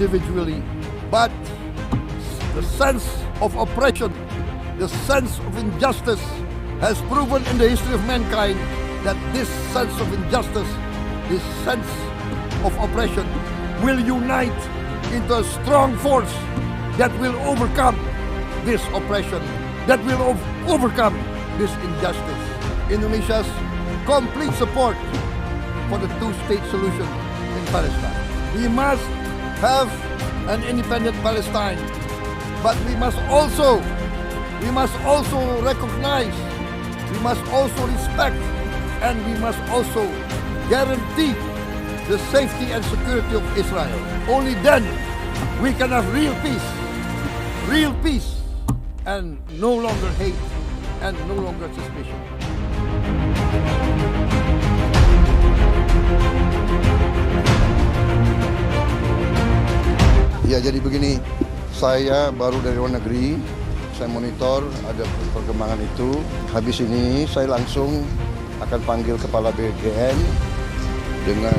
individually, but the sense of oppression, the sense of injustice has proven in the history of mankind that this sense of injustice, this sense of oppression will unite into a strong force that will overcome this oppression, that will overcome this injustice. Indonesia's complete support for the two-state solution in Palestine. We must have an independent Palestine, but we must also recognize, we must also respect, and we must also guarantee the safety and security of Israel. Only then we can have real peace, and no longer hate and no longer suspicion. Ya, jadi begini, saya baru dari luar negeri, saya monitor ada perkembangan itu. Habis ini saya langsung akan panggil Kepala BGN dengan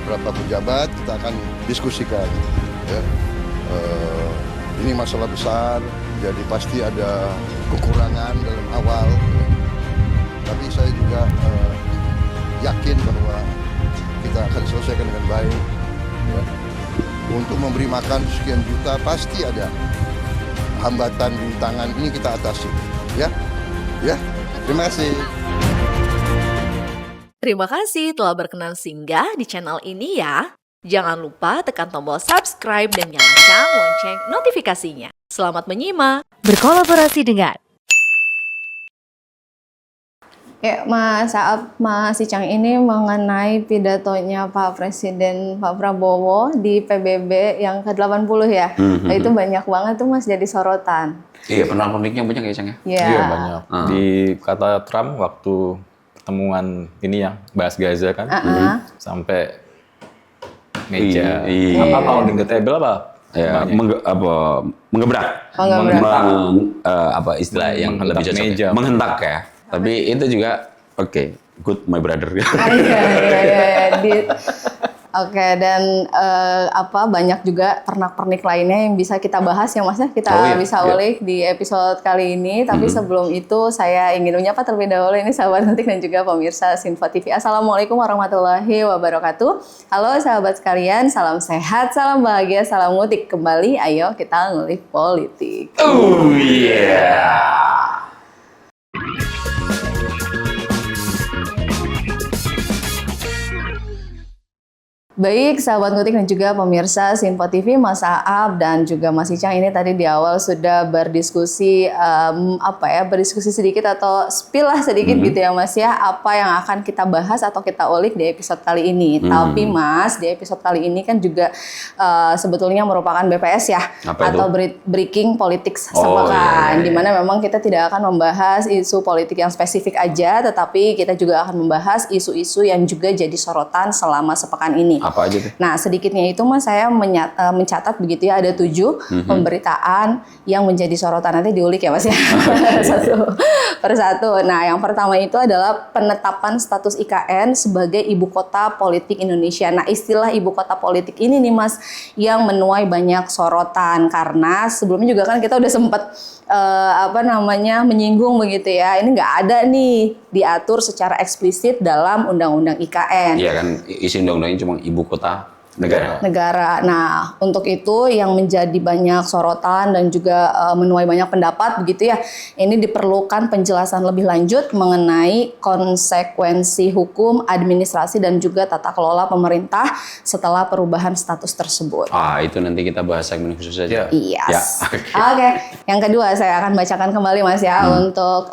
beberapa pejabat, kita akan diskusikan. Ya. Ini masalah besar, jadi pasti ada kekurangan dalam awal. Ya. Tapi saya juga yakin bahwa kita akan selesaikan dengan baik. Ya. Untuk memberi makan sekian juta pasti ada hambatan, rintangan, ini kita atasi. Ya, terima kasih. Terima kasih telah berkenan singgah di channel ini ya. Jangan lupa tekan tombol subscribe dan nyalakan lonceng notifikasinya. Selamat menyimak. Berkolaborasi dengan Ya, Mas Saab, Mas Icang, ini mengenai pidatonya Pak Presiden Pak Prabowo di PBB yang ke-80 ya. Itu banyak banget tuh Mas jadi sorotan. Iya, peniknya banyak ya, Cang ya? Iya, banyak. Di kata Trump waktu pertemuan ini yang bahas Gaza kan, sampai meja apa pounding the table apa? Ya, menggebrak. Apa istilah yang lebih cocok? meja. Menghentak ya. Tapi itu juga good my brother. Iya. Oke, dan banyak juga pernak-pernik lainnya yang bisa kita bahas ya Mas ya. Kita bisa ulik di episode kali ini. Tapi sebelum itu saya ingin menyapa terlebih dahulu ini sahabat Nutik dan juga pemirsa Sinfo TV. Assalamualaikum warahmatullahi wabarakatuh. Halo sahabat sekalian, salam sehat, salam bahagia, salam ngutik. Kembali ayo kita ngulik politik. Oh yeah. Baik, sahabat Ngutik dan juga pemirsa Sinfo TV, Mas Aab dan juga Mas Icang ini tadi di awal sudah berdiskusi berdiskusi sedikit atau spill lah sedikit gitu ya Mas ya, apa yang akan kita bahas atau kita ulik di episode kali ini. Tapi Mas, di episode kali ini kan juga sebetulnya merupakan BPS ya, atau Breaking Politics sepekan, di mana memang kita tidak akan membahas isu politik yang spesifik aja, tetapi kita juga akan membahas isu-isu yang juga jadi sorotan selama sepekan ini. Apa aja tuh? Nah, sedikitnya itu Mas, saya mencatat begitu ya, ada 7 pemberitaan yang menjadi sorotan. Nanti diulik ya Mas ya, satu persatu. Nah, yang pertama itu adalah penetapan status IKN sebagai ibu kota politik Indonesia. Nah, istilah ibu kota politik ini nih Mas, yang menuai banyak sorotan. Karena sebelumnya juga kan kita udah sempet menyinggung begitu ya. Ini nggak ada nih diatur secara eksplisit dalam undang-undang IKN. Iya kan, isi undang-undangnya cuma ibu kota negara. Nah, untuk itu yang menjadi banyak sorotan dan juga menuai banyak pendapat begitu ya. Ini diperlukan penjelasan lebih lanjut mengenai konsekuensi hukum, administrasi dan juga tata kelola pemerintah setelah perubahan status tersebut. Itu nanti kita bahas segmen khusus saja. Yes. Ya, Oke. Yang kedua saya akan bacakan kembali Mas ya untuk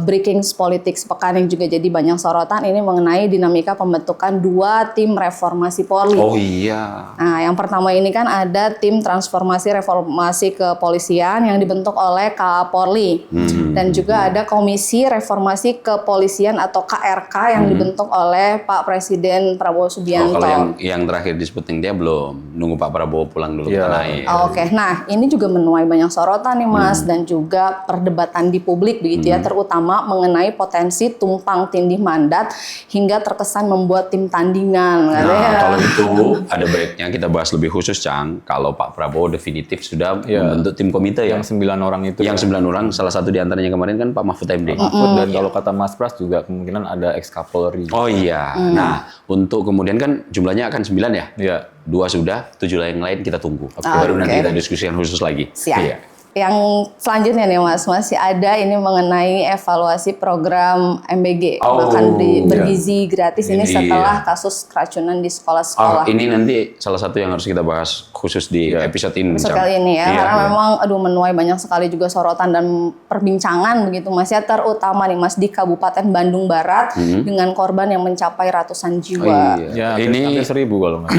Breaking Politics pekan yang juga jadi banyak sorotan ini mengenai dinamika pembentukan 2 tim reformasi Polri. Oh iya. Nah, yang pertama ini kan ada tim transformasi reformasi kepolisian yang dibentuk oleh Kapolri. Dan juga ada Komisi Reformasi Kepolisian atau KRK yang dibentuk oleh Pak Presiden Prabowo Subianto. Kalau yang terakhir disebutin dia belum, nunggu Pak Prabowo pulang dulu ke tanah air. Oke. Nah, ini juga menuai banyak sorotan nih Mas, dan juga perdebatan di publik begitu ya, terutama mengenai potensi tumpang tindih mandat hingga terkesan membuat tim tandingan. Nah, kalau itu ada breaknya kita bahas lebih khusus, Cang. Kalau Pak Prabowo definitif sudah membentuk tim komite ya. Yang 9 orang itu. Yang 9 orang, salah satu di antaranya kemarin kan Pak Mahfud MD. Mahfud, dan kalau kata Mas Pras juga kemungkinan ada ex-Kapolri. Oh iya. Nah, untuk kemudian kan jumlahnya akan 9 ya? Iya. 2 sudah, 7 yang lain kita tunggu. Baru nanti kita diskusikan khusus lagi. Siap. Iya. Yang selanjutnya nih Mas, masih ada ini mengenai evaluasi program MBG, makan bergizi gratis ini setelah kasus keracunan di sekolah-sekolah. Ini nanti salah satu yang harus kita bahas khusus di episode ini. Episode kali ini ya, karena memang menuai banyak sekali juga sorotan dan perbincangan begitu Mas ya, terutama nih Mas di Kabupaten Bandung Barat dengan korban yang mencapai ratusan jiwa. Ya, ini 1.000 kalau Mas.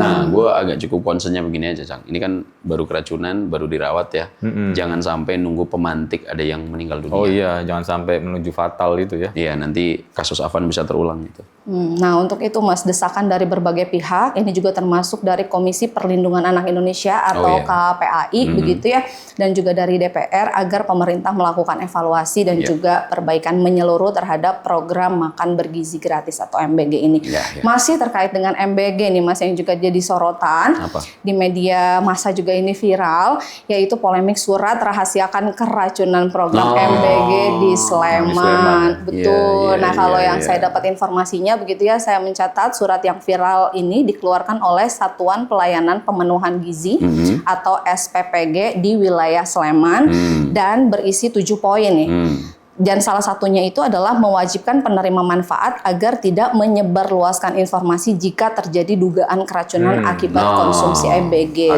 Nah, gue agak cukup concernnya begini aja, Cang. Ini kan baru keracunan, baru dirawat ya. Jangan sampai nunggu pemantik ada yang meninggal dunia. Oh iya, jangan sampai menuju fatal itu ya. Iya, nanti kasus Afan bisa terulang itu. Nah, untuk itu Mas, desakan dari berbagai pihak, ini juga termasuk dari Komisi Perlindungan Anak Indonesia atau KPAI begitu ya, dan juga dari DPR agar pemerintah melakukan evaluasi dan juga perbaikan menyeluruh terhadap program makan bergizi gratis atau MBG ini. Masih terkait dengan MBG nih Mas, yang juga jadi sorotan di media massa juga ini viral, yaitu polemik surat rahasiakan keracunan program MBG di Sleman. Betul. Nah, kalau yang saya dapat informasinya begitu ya, saya mencatat surat yang viral ini dikeluarkan oleh Satuan Pelayanan Pemenuhan Gizi atau SPPG di wilayah Sleman dan berisi 7 poin nih. Dan salah satunya itu adalah mewajibkan penerima manfaat agar tidak menyebarluaskan informasi jika terjadi dugaan keracunan akibat konsumsi MBG.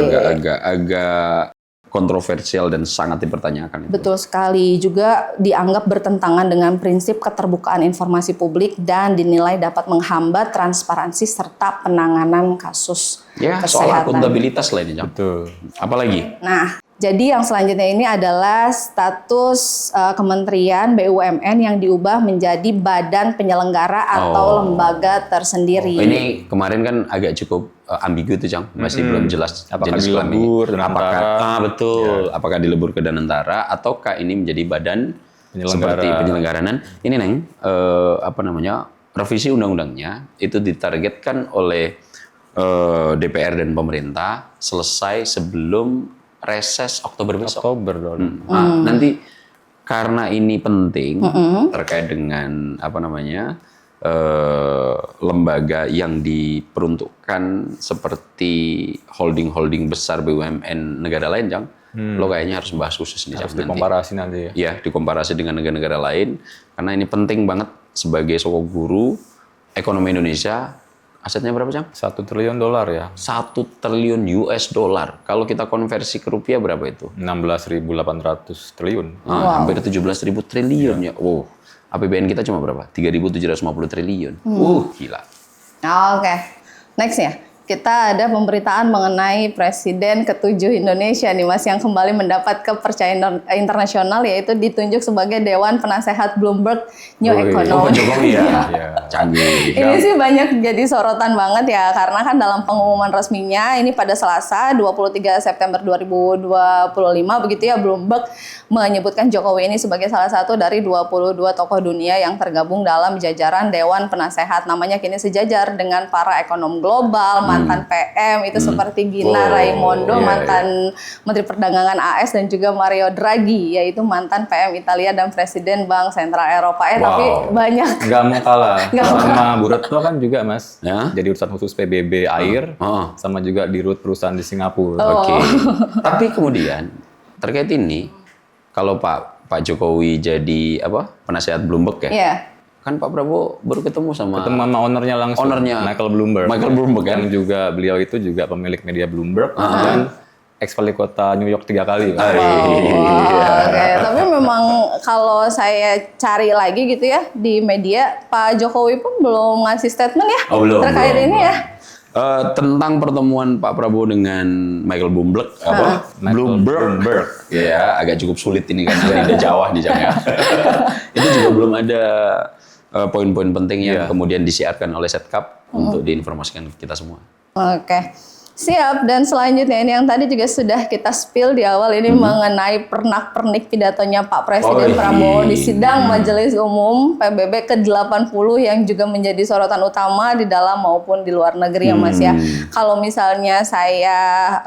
Agak kontroversial dan sangat dipertanyakan. Betul sekali, juga dianggap bertentangan dengan prinsip keterbukaan informasi publik dan dinilai dapat menghambat transparansi serta penanganan kasus kesehatan. Soal akuntabilitas lah ini, Jam. Betul. Apalagi? Nah, jadi yang selanjutnya ini adalah status Kementerian BUMN yang diubah menjadi badan penyelenggara atau lembaga tersendiri. Ini kemarin kan agak cukup ambigu itu, Cang. Masih belum jelas apakah jenis kelamin. dilebur Danantara. Betul. Apakah dilebur ke Danantara ataukah ini menjadi badan seperti penyelenggaraan? Ini Neng, revisi undang-undangnya itu ditargetkan oleh DPR dan pemerintah selesai sebelum reses Oktober besok. Nanti karena ini penting terkait dengan lembaga yang diperuntukkan seperti holding besar BUMN negara lain, Jang. Lo kayaknya harus membahas khusus nih, harus dikomparasi nanti ya. Iya, dikomparasi dengan negara-negara lain karena ini penting banget sebagai sokok guru ekonomi Indonesia. Asetnya berapa, Cang? $1 triliun ya. 1 triliun US dollar. Kalau kita konversi ke rupiah berapa itu? 16.800 triliun. Hampir 17.000 triliun ya. APBN kita cuma berapa? 3.750 triliun. Gila. Oke. Next ya. Kita ada pemberitaan mengenai Presiden ke-7 Indonesia nih Mas, yang kembali mendapat kepercayaan internasional, yaitu ditunjuk sebagai Dewan Penasehat Bloomberg New Economy. Pak Jokowi ya. Canggih. Ini sih banyak jadi sorotan banget ya, karena kan dalam pengumuman resminya ini pada Selasa 23 September 2025 begitu ya, Bloomberg menyebutkan Jokowi ini sebagai salah satu dari 22 tokoh dunia yang tergabung dalam jajaran Dewan Penasehat. Namanya kini sejajar dengan para ekonom global, mantan PM itu seperti Gina Raimondo, mantan Menteri Perdagangan AS, dan juga Mario Draghi, yaitu mantan PM Italia dan Presiden Bank Sentral Eropa. Tapi banyak. Nggak mau kalah. Sama Bu Retno kan juga, Mas. Ya? Jadi urusan khusus PBB air, sama juga dirut perusahaan di Singapura. Tapi kemudian terkait ini, kalau Pak Jokowi jadi penasehat Bloomberg ya? Kan Pak Prabowo baru ketemu sama ownernya langsung. Michael Bloomberg kan. Yang juga beliau itu juga pemilik media Bloomberg dan ex-wali kota New York 3 kali. Tapi memang kalau saya cari lagi gitu ya di media, Pak Jokowi pun belum ngasih statement ya terkait ini ya. Tentang pertemuan Pak Prabowo dengan Michael Bloomberg, Bloomberg, ya agak cukup sulit ini karena lidah Jawa di Jawa. Itu juga belum ada poin-poin penting yang kemudian disiarkan oleh Setkap untuk diinformasikan ke kita semua. Oke. Siap, dan selanjutnya ini yang tadi juga sudah kita spill di awal ini mengenai pernak-pernik pidatonya Pak Presiden Prabowo di sidang Majelis Umum PBB ke-80 yang juga menjadi sorotan utama di dalam maupun di luar negeri ya Mas ya. Kalau misalnya saya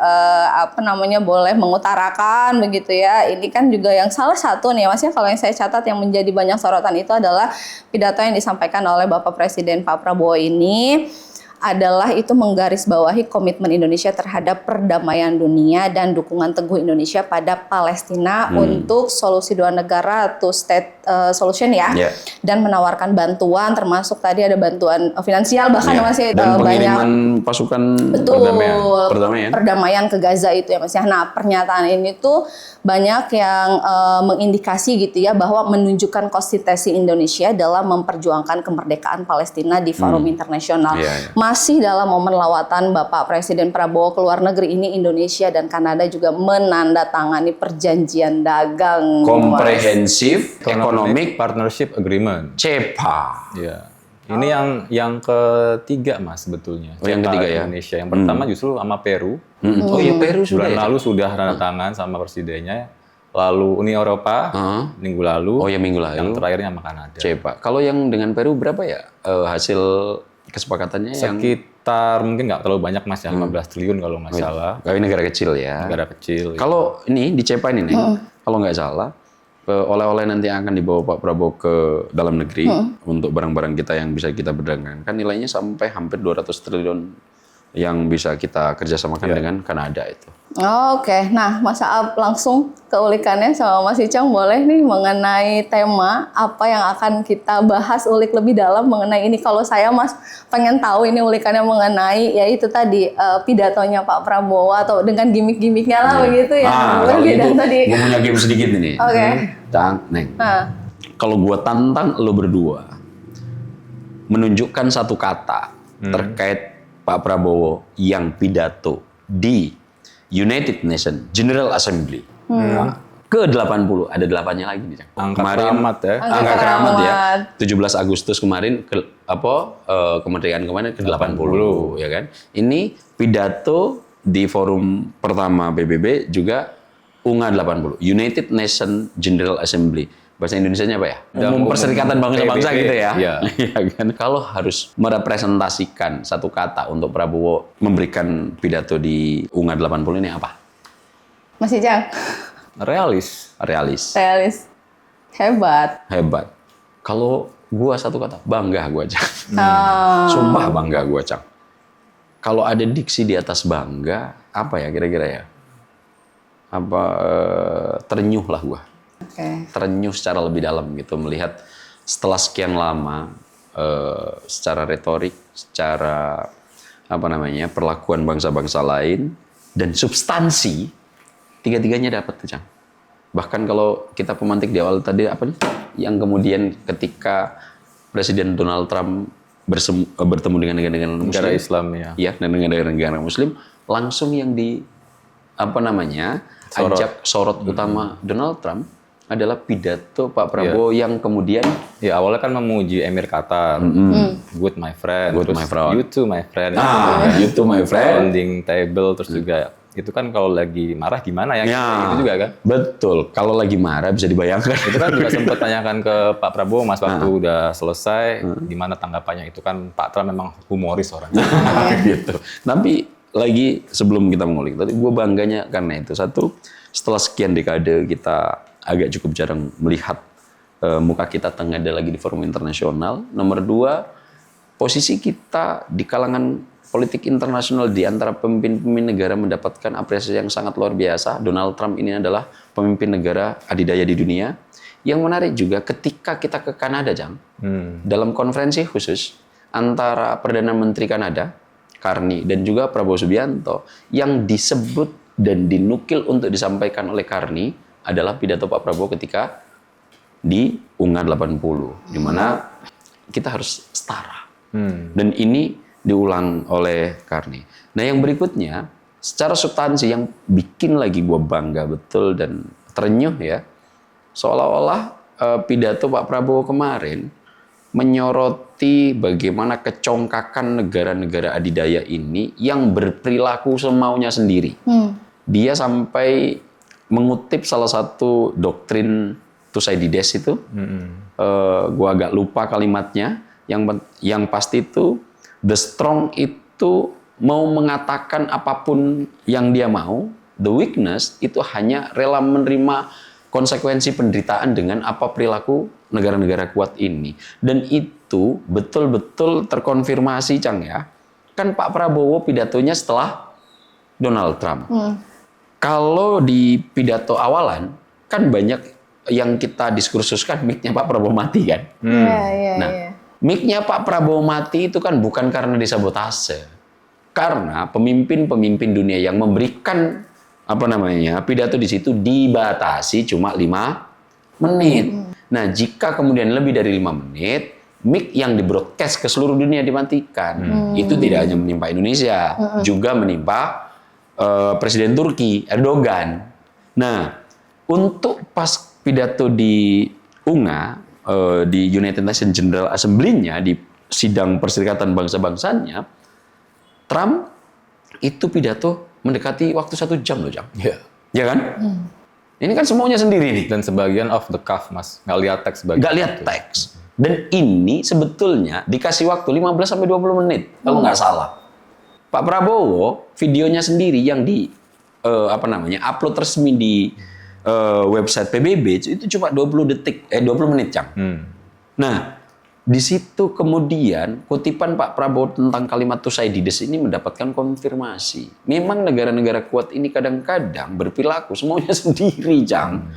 boleh mengutarakan begitu ya, ini kan juga yang salah satu nih Mas ya, kalau yang saya catat yang menjadi banyak sorotan itu adalah pidato yang disampaikan oleh Bapak Presiden Pak Prabowo ini adalah itu menggarisbawahi komitmen Indonesia terhadap perdamaian dunia dan dukungan teguh Indonesia pada Palestina untuk solusi dua negara, two state solution ya, dan menawarkan bantuan termasuk tadi ada bantuan finansial bahkan masih dan banyak pengiriman pasukan perdamaian ke Gaza itu ya Mas ya. Nah, pernyataan ini tuh banyak yang mengindikasi gitu ya bahwa menunjukkan konsistensi Indonesia dalam memperjuangkan kemerdekaan Palestina di forum internasional. Masih dalam momen lawatan Bapak Presiden Prabowo ke luar negeri ini, Indonesia dan Kanada juga menandatangani perjanjian dagang komprehensif economic partnership agreement. CEPA. Ya. Ini yang ketiga Mas sebetulnya. Yang ketiga ya. Indonesia. Yang pertama justru sama Peru. Oh iya, Peru sudah. Bulan lalu sudah tanda tangan sama presidennya. Lalu Uni Eropa minggu lalu. Oh ya, minggu lalu. Yang terakhirnya sama Kanada. CEPA. Kalau yang dengan Peru berapa ya hasil kesepakatannya? Sekitar mungkin nggak terlalu banyak Mas ya, 15 triliun kalau nggak salah. Ini negara kecil ya. Negara kecil. Kalau ini di CEPA ini nih, kalau nggak salah, oleh-oleh nanti yang akan dibawa Pak Prabowo ke dalam negeri untuk barang-barang kita yang bisa kita berdagangkan, nilainya sampai hampir 200 triliun yang bisa kita kerjasamakan dengan Kanada itu. Oke, nah Mas Aap langsung ke ulikannya sama Mas Icang boleh nih mengenai tema apa yang akan kita bahas ulik lebih dalam mengenai ini. Kalau saya Mas pengen tahu ini ulikannya mengenai ya itu tadi pidatonya Pak Prabowo atau dengan gimmick-gimmicknya lah begitu ya. Kalau tadi gue punya game sedikit ini. Oke. Neng. Kalau gue tantang lo berdua menunjukkan satu kata terkait Pak Prabowo yang pidato di United Nations General Assembly ke-80, ada 8-nya lagi nih. Angka keramat ya. Angka keramat ya. 17 Agustus kemarin kemerdekaan kemarin ke-80 ya kan. Ini pidato di forum pertama PBB juga UNGA 80, United Nations General Assembly. Bahasa Indonesianya apa ya? Umum Perserikatan Bangsa-Bangsa gitu ya. Iya kan? Kalau harus merepresentasikan satu kata untuk Prabowo memberikan pidato di UNGA 80 ini apa? Mas Icang. Realis. Hebat. Kalau gua satu kata, bangga gua, Cang. Sumpah bangga gua, Cang. Kalau ada diksi di atas bangga, apa ya kira-kira ya? Terenyuh lah gua. Terenyuh secara lebih dalam gitu melihat setelah sekian lama secara retorik, secara perlakuan bangsa-bangsa lain dan substansi tiga-tiganya dapat tuh, Cang. Bahkan kalau kita pemantik di awal tadi yang kemudian ketika Presiden Donald Trump bertemu dengan negara-negara Muslim, negara Islam ya. Iya, dan negara-negara Muslim langsung yang ajak sorot utama Donald Trump adalah pidato Pak Prabowo yang kemudian awalnya kan memuji Emir Qatar, good my friend, you too my friend, you too my friend, rounding table, terus juga itu kan kalau lagi marah gimana ya, itu juga kan? Betul, kalau lagi marah bisa dibayangkan. Itu kan juga sempat tanyakan ke Pak Prabowo Mas waktu udah selesai, gimana tanggapannya, itu kan Pak Trump memang humoris orangnya. Gitu. Tapi lagi sebelum kita mengulik tadi, gue bangganya karena itu satu, setelah sekian dekade kita agak cukup jarang melihat muka kita ada lagi di forum internasional. Nomor dua, posisi kita di kalangan politik internasional di antara pemimpin-pemimpin negara mendapatkan apresiasi yang sangat luar biasa. Donald Trump ini adalah pemimpin negara adidaya di dunia. Yang menarik juga ketika kita ke Kanada, Jang, dalam konferensi khusus antara Perdana Menteri Kanada, Carney, dan juga Prabowo Subianto, yang disebut dan dinukil untuk disampaikan oleh Carney adalah pidato Pak Prabowo ketika di UNGA 80, di mana kita harus setara. Dan ini diulang oleh Carney. Nah, yang berikutnya, secara substansi yang bikin lagi gue bangga betul dan terenyuh ya, seolah-olah pidato Pak Prabowo kemarin menyoroti bagaimana kecongkakan negara-negara adidaya ini yang berperilaku semaunya sendiri. Dia sampai mengutip salah satu doktrin Thucydides itu, gua agak lupa kalimatnya, yang pasti itu the strong itu mau mengatakan apapun yang dia mau, the weakness itu hanya rela menerima konsekuensi penderitaan dengan apa perilaku negara-negara kuat ini. Dan itu betul-betul terkonfirmasi, Cang ya. Kan Pak Prabowo pidatonya setelah Donald Trump. Kalau di pidato awalan, kan banyak yang kita diskursuskan mic-nya Pak Prabowo mati kan. Mic-nya Pak Prabowo mati itu kan bukan karena disabotase. Karena pemimpin-pemimpin dunia yang memberikan pidato di situ dibatasi cuma 5 menit. Nah, jika kemudian lebih dari 5 menit, mic yang di-broadcast ke seluruh dunia dimatikan. Itu tidak hanya menimpa Indonesia, juga menimpa Presiden Turki, Erdogan. Nah, untuk pas pidato di UNGA, di United Nations General Assembly-nya, di sidang Perserikatan Bangsa-Bangsanya, Trump itu pidato mendekati waktu 1 jam loh, Jam. Ya kan? Ini kan semuanya sendiri nih. Dan sebagian off the cuff, Mas. Nggak lihat teks sebagian. Nggak lihat teks. Dan ini sebetulnya dikasih waktu 15-20 menit, kalau nggak salah. Pak Prabowo, videonya sendiri yang di upload resmi di website PBB itu cuma 20 menit, Cang. Nah, di situ kemudian kutipan Pak Prabowo tentang kalimat Thucydides ini mendapatkan konfirmasi. Memang negara-negara kuat ini kadang-kadang berperilaku semuanya sendiri, Cang.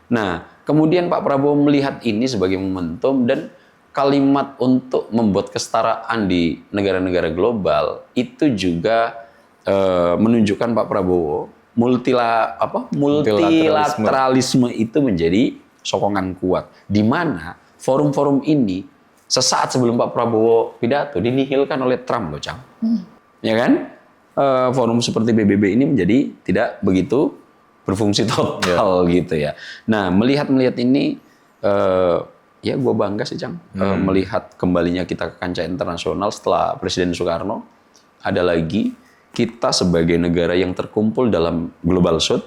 Nah, kemudian Pak Prabowo melihat ini sebagai momentum dan kalimat untuk membuat kesetaraan di negara-negara global itu juga menunjukkan Pak Prabowo multilateralisme itu menjadi sokongan kuat, di mana forum-forum ini sesaat sebelum Pak Prabowo pidato dinihilkan oleh Trump loh, Cang. Ya kan? Forum seperti PBB ini menjadi tidak begitu berfungsi total gitu ya. Nah, melihat ini ya gue bangga sih, Cang, melihat kembalinya kita ke kancah internasional setelah Presiden Soekarno. Ada lagi kita sebagai negara yang terkumpul dalam Global South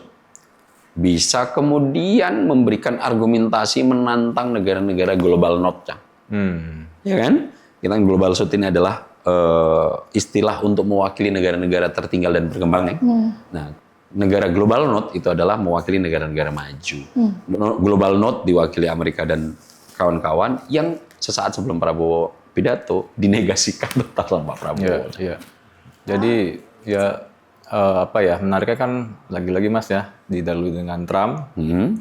bisa kemudian memberikan argumentasi menantang negara-negara Global North, Cang. Ya kan? Kita Global South ini adalah istilah untuk mewakili negara-negara tertinggal dan berkembang ya. Nah, negara Global North itu adalah mewakili negara-negara maju. Global North diwakili Amerika dan kawan-kawan yang sesaat sebelum Prabowo pidato dinegasikan total sama Pak Prabowo. Iya. Jadi menariknya kan lagi-lagi Mas ya didahului dengan Trump,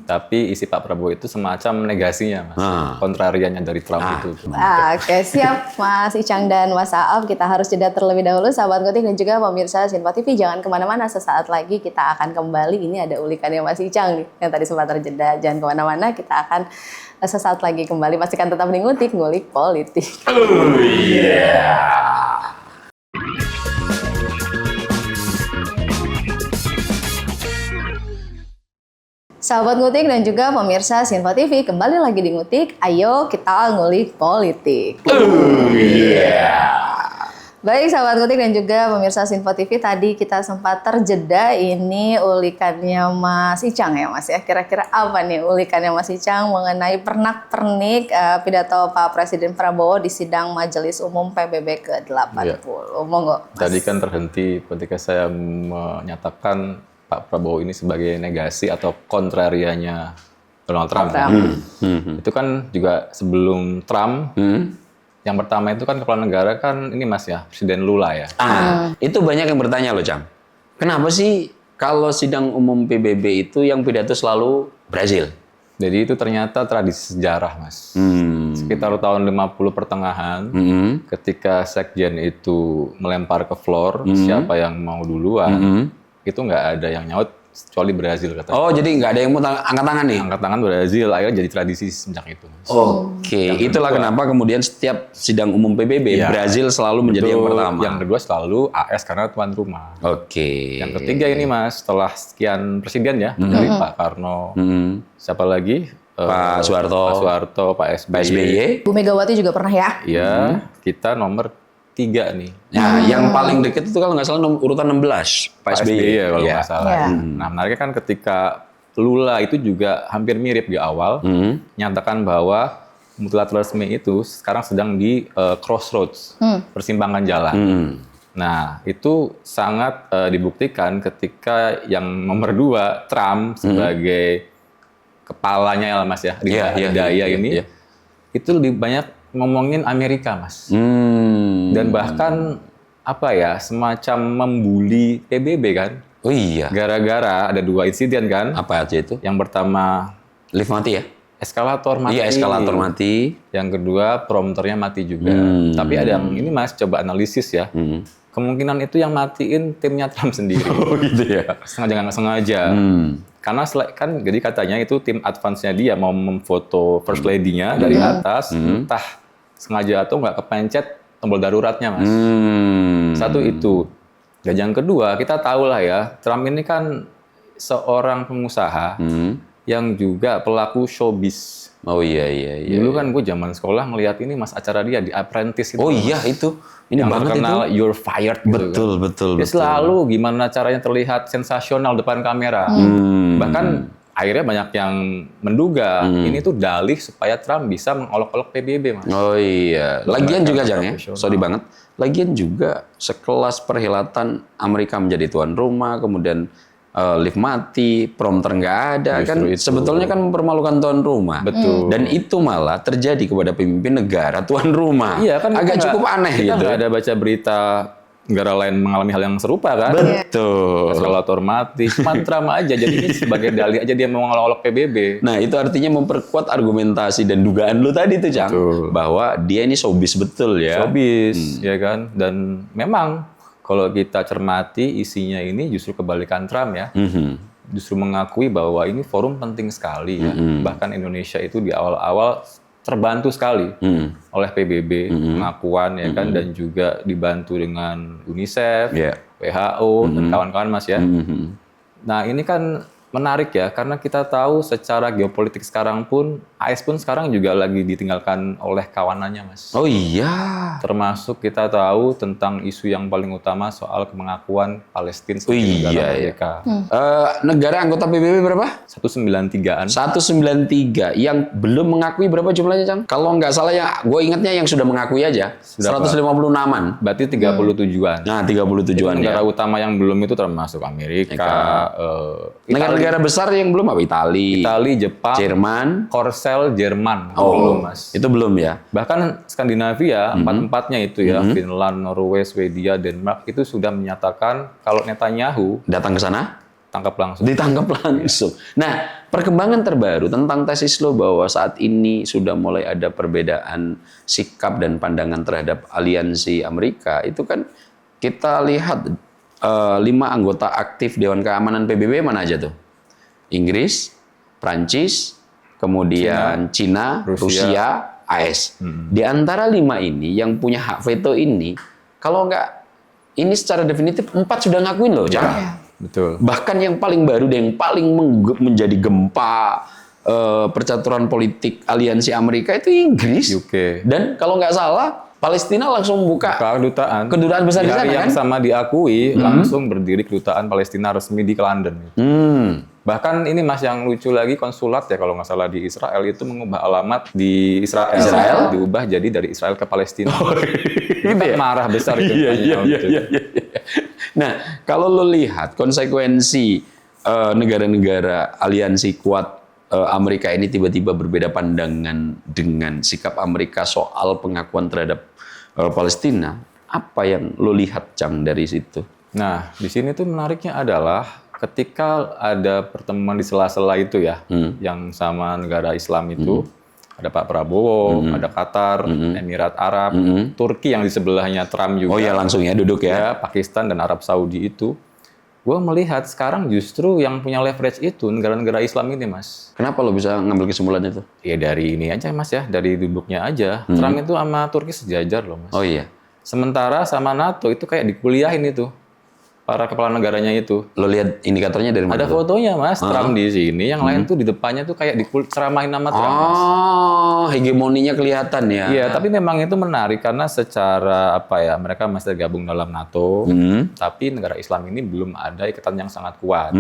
tapi isi Pak Prabowo itu semacam negasinya, Mas. Kontrariannya dari Trump itu. Oke, siap Mas Icang dan Mas Aap. Kita harus jeda terlebih dahulu, sahabat Ngotik dan juga pemirsa Sinpo TV. Jangan kemana-mana, sesaat lagi kita akan kembali. Ini ada ulikannya Mas Icang nih, yang tadi sempat terjeda. Jangan kemana-mana, kita akan sesaat lagi kembali. Pastikan tetap di Ngulik Politik. Oh iya. Sahabat Ngutik dan juga pemirsa Sinpo TV, kembali lagi di Ngutik. Ayo kita ngulik politik. Oh iya. Baik sahabat Ngutik dan juga pemirsa Sinpo TV, tadi kita sempat terjeda ini ulikannya Mas Icang ya Mas ya. Kira-kira apa nih ulikannya Mas Icang mengenai pernak-pernik pidato Pak Presiden Prabowo di sidang Majelis Umum PBB ke-80. Iya. Monggo. Tadi kan terhenti ketika saya menyatakan Pak Prabowo ini sebagai negasi atau kontrarianya Donald Trump. Itu kan juga sebelum Trump, yang pertama itu kan kepala negara kan ini Mas ya, Presiden Lula ya. Itu banyak yang bertanya loh, Cang. Kenapa sih kalau sidang umum PBB itu yang pidato selalu Brazil? Jadi itu ternyata tradisi sejarah, Mas. Sekitar tahun 50 pertengahan, ketika sekjen itu melempar ke floor, siapa yang mau duluan, itu nggak ada yang nyaut kecuali Brazil katanya. Oh, jadi nggak ada yang mau angkat tangan nih? Angkat tangan Brazil, akhirnya jadi tradisi sejak itu. Oke, itulah kenapa kemudian setiap sidang umum PBB, Brazil selalu menjadi yang pertama. Yang kedua selalu AS karena tuan rumah. Oke. Yang ketiga ini Mas, setelah sekian presiden ya, dari Pak Karno, siapa lagi? Pak Soeharto, Pak Pak SBY. Bu Megawati juga pernah ya? Iya, kita nomor 3 nih. Nah, yang paling dekat itu kalau nggak salah urutan 16, Pak SBY. ya kalau nggak salah. Iya. Nah, menariknya kan ketika Lula itu juga hampir mirip di awal, nyatakan bahwa multilateralisme itu sekarang sedang di crossroads, persimpangan jalan. Nah, itu sangat dibuktikan ketika yang nomor 2, Trump sebagai kepalanya ya Mas ya, daya ini, itu lebih banyak ngomongin Amerika Mas. Dan bahkan apa ya, semacam membuli PBB kan. Oh iya. Gara-gara ada 2 insiden kan. Apa aja itu? Yang pertama Lift mati ya? eskalator mati. Iya, eskalator mati. Yang kedua prompternya mati juga. Tapi ada yang ini Mas, coba analisis ya. Kemungkinan itu yang matiin timnya Trump sendiri. Oh gitu ya. Sengaja nggak sengaja. Karena kan jadi katanya itu tim advance-nya dia mau memfoto first lady-nya dari atas, entah sengaja atau nggak kepencet tombol daruratnya Mas. Satu itu. Dan yang kedua, kita tahu lah ya, Trump ini kan seorang pengusaha yang juga pelaku showbiz. Oh iya. Dulu kan gue zaman sekolah ngelihat ini Mas acara dia di Apprentice itu. Oh iya itu. Ini yang banget terkenal itu. You're Fired gitu Betul. Dia selalu gimana caranya terlihat sensasional depan kamera. Bahkan akhirnya banyak yang menduga ini tuh dalih supaya Trump bisa mengolok-olok PBB Mas. Oh iya. Lagian juga Jang ya. profesional. Sorry banget. Lagian juga sekelas perhelatan Amerika menjadi tuan rumah, kemudian lift mati, prompter nggak ada, Justru kan itu. sebetulnya kan mempermalukan tuan rumah. Betul. Dan itu malah terjadi kepada pemimpin negara tuan rumah. Iya kan agak kita cukup aneh kita gitu. nggak ada baca berita negara lain mengalami hal yang serupa kan. Betul. Eskalator mati, cuma Trump aja. Jadi ini sebagai dalih aja dia mau ngolok-olok PBB. Nah, itu artinya memperkuat argumentasi dan dugaan lu tadi tuh, Cang. Betul. Bahwa dia ini showbiz betul ya. Showbiz, ya kan. Dan memang kalau kita cermati isinya ini justru kebalikan Trump ya. Justru mengakui bahwa ini forum penting sekali ya. Bahkan Indonesia itu di awal-awal terbantu sekali oleh PBB, pengakuan ya kan, dan juga dibantu dengan UNICEF, Yeah. WHO, dan kawan-kawan Mas ya. Nah ini kan menarik ya, karena kita tahu secara geopolitik sekarang pun, AS pun sekarang juga lagi ditinggalkan oleh kawanannya Mas. Oh iya. Termasuk kita tahu tentang isu yang paling utama soal pengakuan Palestina sebagai negara merdeka. Negara anggota PBB berapa? 193-an. 193. Yang belum mengakui berapa jumlahnya, Cang? Kalau nggak salah ya, gue ingatnya yang sudah mengakui aja. Sudah 156-an. Berarti 37-an. Nah, 37-an ya. Negara utama yang belum itu termasuk Amerika, Negara-negara besar yang belum apa? Itali, Jepang, Jerman. Korsel, Jerman. Oh, belum, Mas. itu belum ya? Bahkan Skandinavia, empat-empatnya itu ya, Finland, Norway, Swedia, Denmark, itu sudah menyatakan kalau Netanyahu Datang ke sana? tangkap langsung. Ditangkap langsung. Nah, perkembangan terbaru tentang tesis lo bahwa saat ini sudah mulai ada perbedaan sikap dan pandangan terhadap aliansi Amerika, itu kan kita lihat 5 anggota aktif Dewan Keamanan PBB mana aja tuh? Inggris, Prancis, kemudian Cina, Rusia, AS. Di antara 5 ini yang punya hak veto ini, kalau nggak ini secara definitif 4 sudah ngakuin loh, Cang. Betul. Bahkan yang paling baru dan yang paling menjadi gempa percaturan politik aliansi Amerika itu Inggris. UK. Dan kalau nggak salah, Palestina langsung buka kedutaan besar di sana hari yang kan? sama diakui, langsung berdiri kedutaan Palestina resmi di London. Bahkan ini Mas yang lucu lagi, konsulat ya kalau nggak salah di Israel itu mengubah alamat di Israel, diubah jadi dari Israel ke Palestina. Itu kan marah besar itu. Iya. Nah, kalau lo lihat konsekuensi negara-negara aliansi kuat Amerika ini tiba-tiba berbeda pandangan dengan sikap Amerika soal pengakuan terhadap Palestina, apa yang lo lihat, Cang, dari situ? Nah, di sini tuh menariknya adalah ketika ada pertemuan di sela-sela itu ya, yang sama negara Islam itu, ada Pak Prabowo, ada Qatar, Emirat Arab, Turki yang di sebelahnya Trump juga. Oh ya, langsung ya duduk ya. Pakistan dan Arab Saudi itu. Gue melihat sekarang justru yang punya leverage itu negara-negara Islam ini, Mas. Kenapa lo bisa ngambil kesimpulan itu? Ya dari ini aja, Mas ya, dari duduknya aja. Trump itu sama Turki sejajar loh, Mas. Oh iya. Sementara sama NATO itu kayak dikuliahin itu. para kepala negaranya itu. Lo lihat indikatornya dari mana? Ada fotonya Mas, Trump di sini, yang lain tuh di depannya tuh kayak diceramain nama Trump. Mas. Oh, hegemoninya kelihatan ya. Iya, tapi memang itu menarik karena secara apa ya, mereka masih gabung dalam NATO, tapi negara Islam ini belum ada ikatan yang sangat kuat.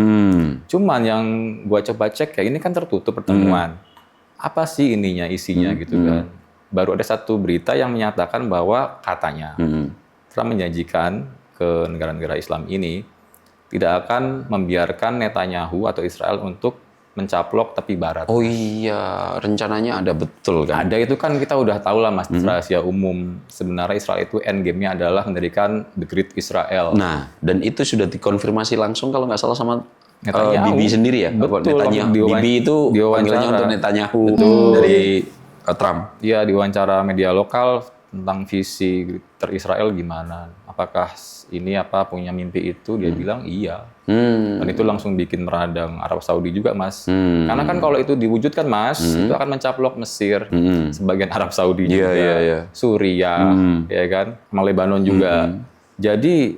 Cuman yang gua coba cek kayak ini kan tertutup pertemuan. Apa sih ininya, isinya gitu kan. Baru ada satu berita yang menyatakan bahwa katanya Trump menjanjikan ke negara-negara Islam ini tidak akan membiarkan Netanyahu atau Israel untuk mencaplok tepi barat. Oh iya, rencananya ada betul kan? Ada itu kan kita udah tahu lah Mas, rahasia umum. Sebenarnya Israel itu endgame-nya adalah mendirikan The Great Israel. Nah, dan itu sudah dikonfirmasi langsung kalau nggak salah sama Netanyahu. Bibi sendiri ya? Betul. Netanyahu. Bibi itu panggilannya untuk Netanyahu dari Trump. Iya, diwawancara media lokal tentang visi ter-Israel gimana. Apakah ini punya mimpi itu? Dia bilang iya. Dan itu langsung bikin meradang Arab Saudi juga, Mas. Karena kan kalau itu diwujudkan, Mas, itu akan mencaplok Mesir, sebagian Arab Saudi juga, Suriah, ya kan, sama Lebanon juga. Jadi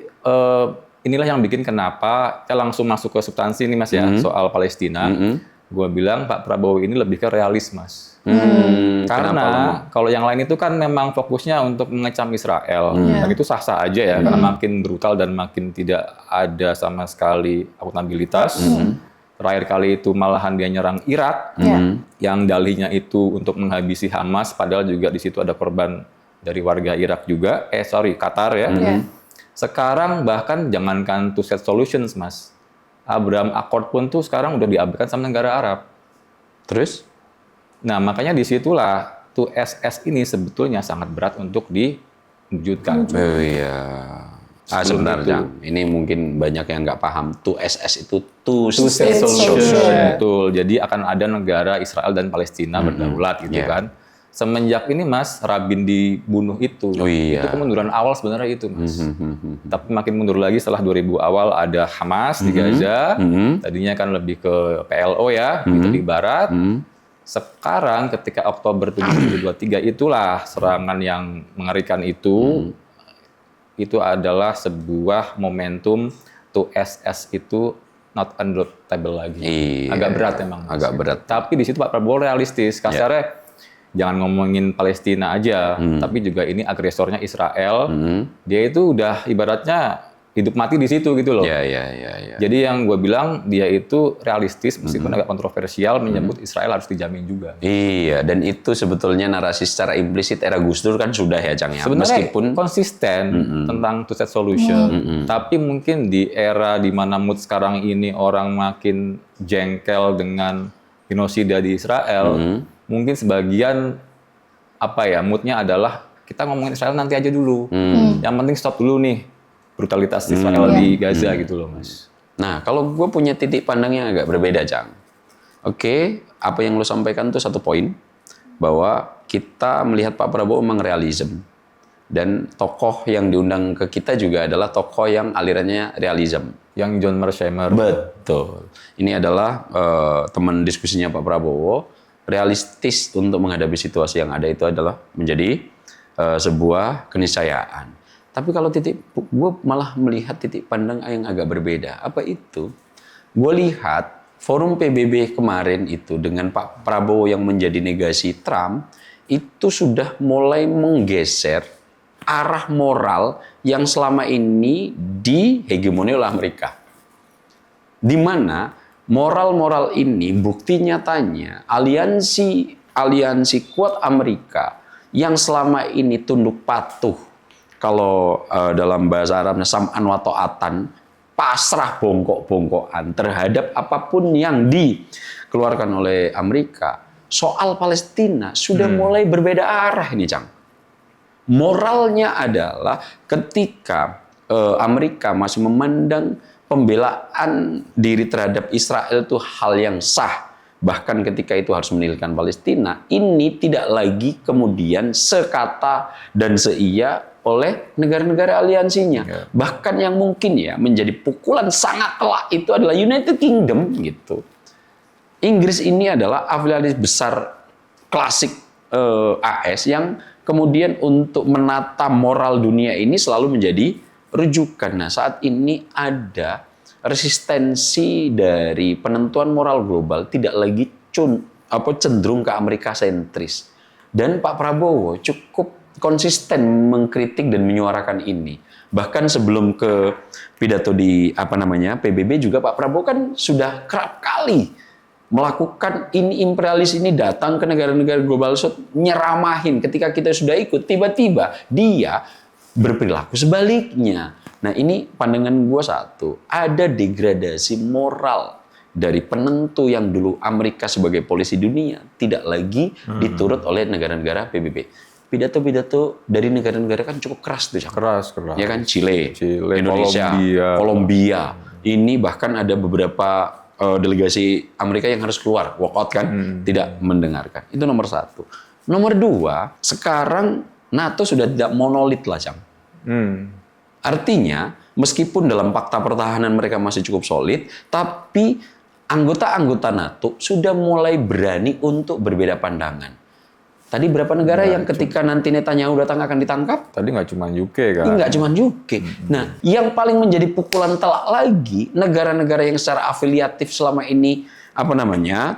inilah yang bikin kenapa kita langsung masuk ke substansi ini, Mas ya, soal Palestina. Gue bilang Pak Prabowo ini lebih ke realis, Mas. Karena kalau yang lain itu kan memang fokusnya untuk mengecam Israel. Dan itu sah-sah aja ya, karena makin brutal dan makin tidak ada sama sekali akuntabilitas. Terakhir kali itu malahan dia nyerang Irak, yang dalihnya itu untuk menghabisi Hamas, padahal juga di situ ada korban dari warga Irak juga. Qatar ya. Sekarang bahkan jangankan two state solutions, Mas. Abraham Accord pun tuh sekarang udah diabaikan sama negara Arab. Terus? Nah, makanya disitulah 2SS ini sebetulnya sangat berat untuk diwujudkan. Oh iya. Sebenarnya ini mungkin banyak yang nggak paham. 2SS itu two state solution. Betul. Jadi akan ada negara Israel dan Palestina berdaulat gitu kan. Semenjak ini Mas, Rabin dibunuh itu. Itu kemunduran awal sebenarnya itu Mas. Tapi makin mundur lagi setelah 2000 awal ada Hamas di Gaza. Tadinya kan lebih ke PLO ya, di barat. Sekarang ketika Oktober 2023 itulah serangan yang mengerikan itu adalah sebuah momentum 2SS itu not undeniable lagi. Agak berat emang. Agak berat. Tapi di situ Pak Prabowo realistis. Kasarnya jangan ngomongin Palestina aja, tapi juga ini agresornya Israel. Dia itu udah ibaratnya hidup mati di situ gitu loh. Jadi yang gue bilang dia itu realistis meskipun agak kontroversial menyebut Israel harus dijamin juga. Iya, dan itu sebetulnya narasi secara implisit era Gus Dur kan sudah ya, Cang ya. Sebenarnya meskipun konsisten tentang two state solution, tapi mungkin di era di mana mood sekarang ini orang makin jengkel dengan genosida di Israel, mungkin sebagian moodnya adalah kita ngomongin Israel nanti aja dulu. Yang penting stop dulu nih brutalitas Israel di Gaza gitu loh, Mas. Nah, kalau gue punya titik pandang yang agak berbeda, Cang. Oke, apa yang lo sampaikan tuh satu poin, bahwa kita melihat Pak Prabowo memang realism. Dan tokoh yang diundang ke kita juga adalah tokoh yang alirannya realism. Yang John Mearsheimer. Betul. Ini adalah teman diskusinya Pak Prabowo. Realistis untuk menghadapi situasi yang ada itu adalah menjadi sebuah keniscayaan. Tapi kalau gue malah melihat titik pandang yang agak berbeda. Apa itu? Gue lihat forum PBB kemarin itu dengan Pak Prabowo yang menjadi negasi Trump, itu sudah mulai menggeser arah moral yang selama ini dihegemoni oleh Amerika. Di mana moral-moral ini bukti nyatanya aliansi kuat Amerika yang selama ini tunduk patuh, kalau dalam bahasa Arabnya sam'an wa ta'atan, pasrah bongkok-bongkokan terhadap apapun yang dikeluarkan oleh Amerika. Soal Palestina sudah mulai berbeda arah ini, Cang. Moralnya adalah ketika Amerika masih memandang pembelaan diri terhadap Israel itu hal yang sah. Bahkan ketika itu harus meninggalkan Palestina, ini tidak lagi kemudian sekata dan seia oleh negara-negara aliansinya. Bahkan yang mungkin ya menjadi pukulan sangat telak itu adalah United Kingdom gitu. Inggris ini adalah afilialis besar klasik AS yang kemudian untuk menata moral dunia ini selalu menjadi rujukan. Nah, saat ini ada resistensi dari penentuan moral global tidak lagi cenderung ke Amerika sentris. Dan Pak Prabowo cukup konsisten mengkritik dan menyuarakan ini. Bahkan sebelum ke pidato di PBB juga Pak Prabowo kan sudah kerap kali melakukan ini imperialis ini datang ke negara-negara global South, nyeramahin ketika kita sudah ikut, tiba-tiba dia berperilaku sebaliknya. Nah, ini pandangan gue satu, ada degradasi moral dari penentu yang dulu Amerika sebagai polisi dunia tidak lagi diturut oleh negara-negara PBB. Pidato-pidato dari negara-negara kan cukup keras tuh, Keras. Ya kan, Chile, Indonesia, Kolombia. Ini bahkan ada beberapa delegasi Amerika yang harus keluar, walkout kan, tidak mendengarkan. Itu nomor satu. Nomor dua, sekarang NATO sudah tidak monolit lah, Cang. Artinya, meskipun dalam fakta pertahanan mereka masih cukup solid, tapi anggota-anggota NATO sudah mulai berani untuk berbeda pandangan. Tadi berapa negara yang ketika nanti Netanyahu datang akan ditangkap? Tadi nggak cuma UK kan? Nggak cuma UK. Nah, yang paling menjadi pukulan telak lagi, negara-negara yang secara afiliatif selama ini,